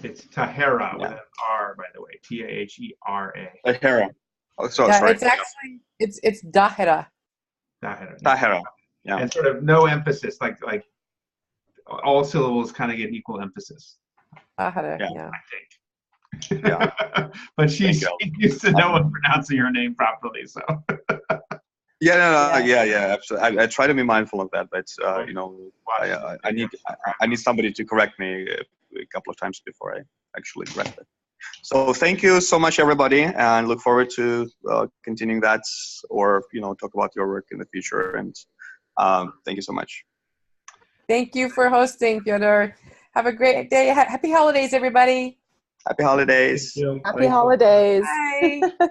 It's Tahera with an R, by the way. Tahera. Tahera. Oh, so Yeah, sorry. it's actually it's Dahera. Tahera. Yeah. And sort of no emphasis, like all syllables kind of get equal emphasis. Dahera. Yeah. Yeah. I think. Yeah. But she's used to no one pronouncing her name properly, so. Yeah, absolutely. I try to be mindful of that, but I need somebody to correct me a couple of times before I actually correct it. So thank you so much, everybody, and look forward to continuing that, or talk about your work in the future. And thank you so much. Thank you for hosting, Fyodor. Have a great day. Happy holidays, everybody. Happy holidays. Happy holidays. Bye.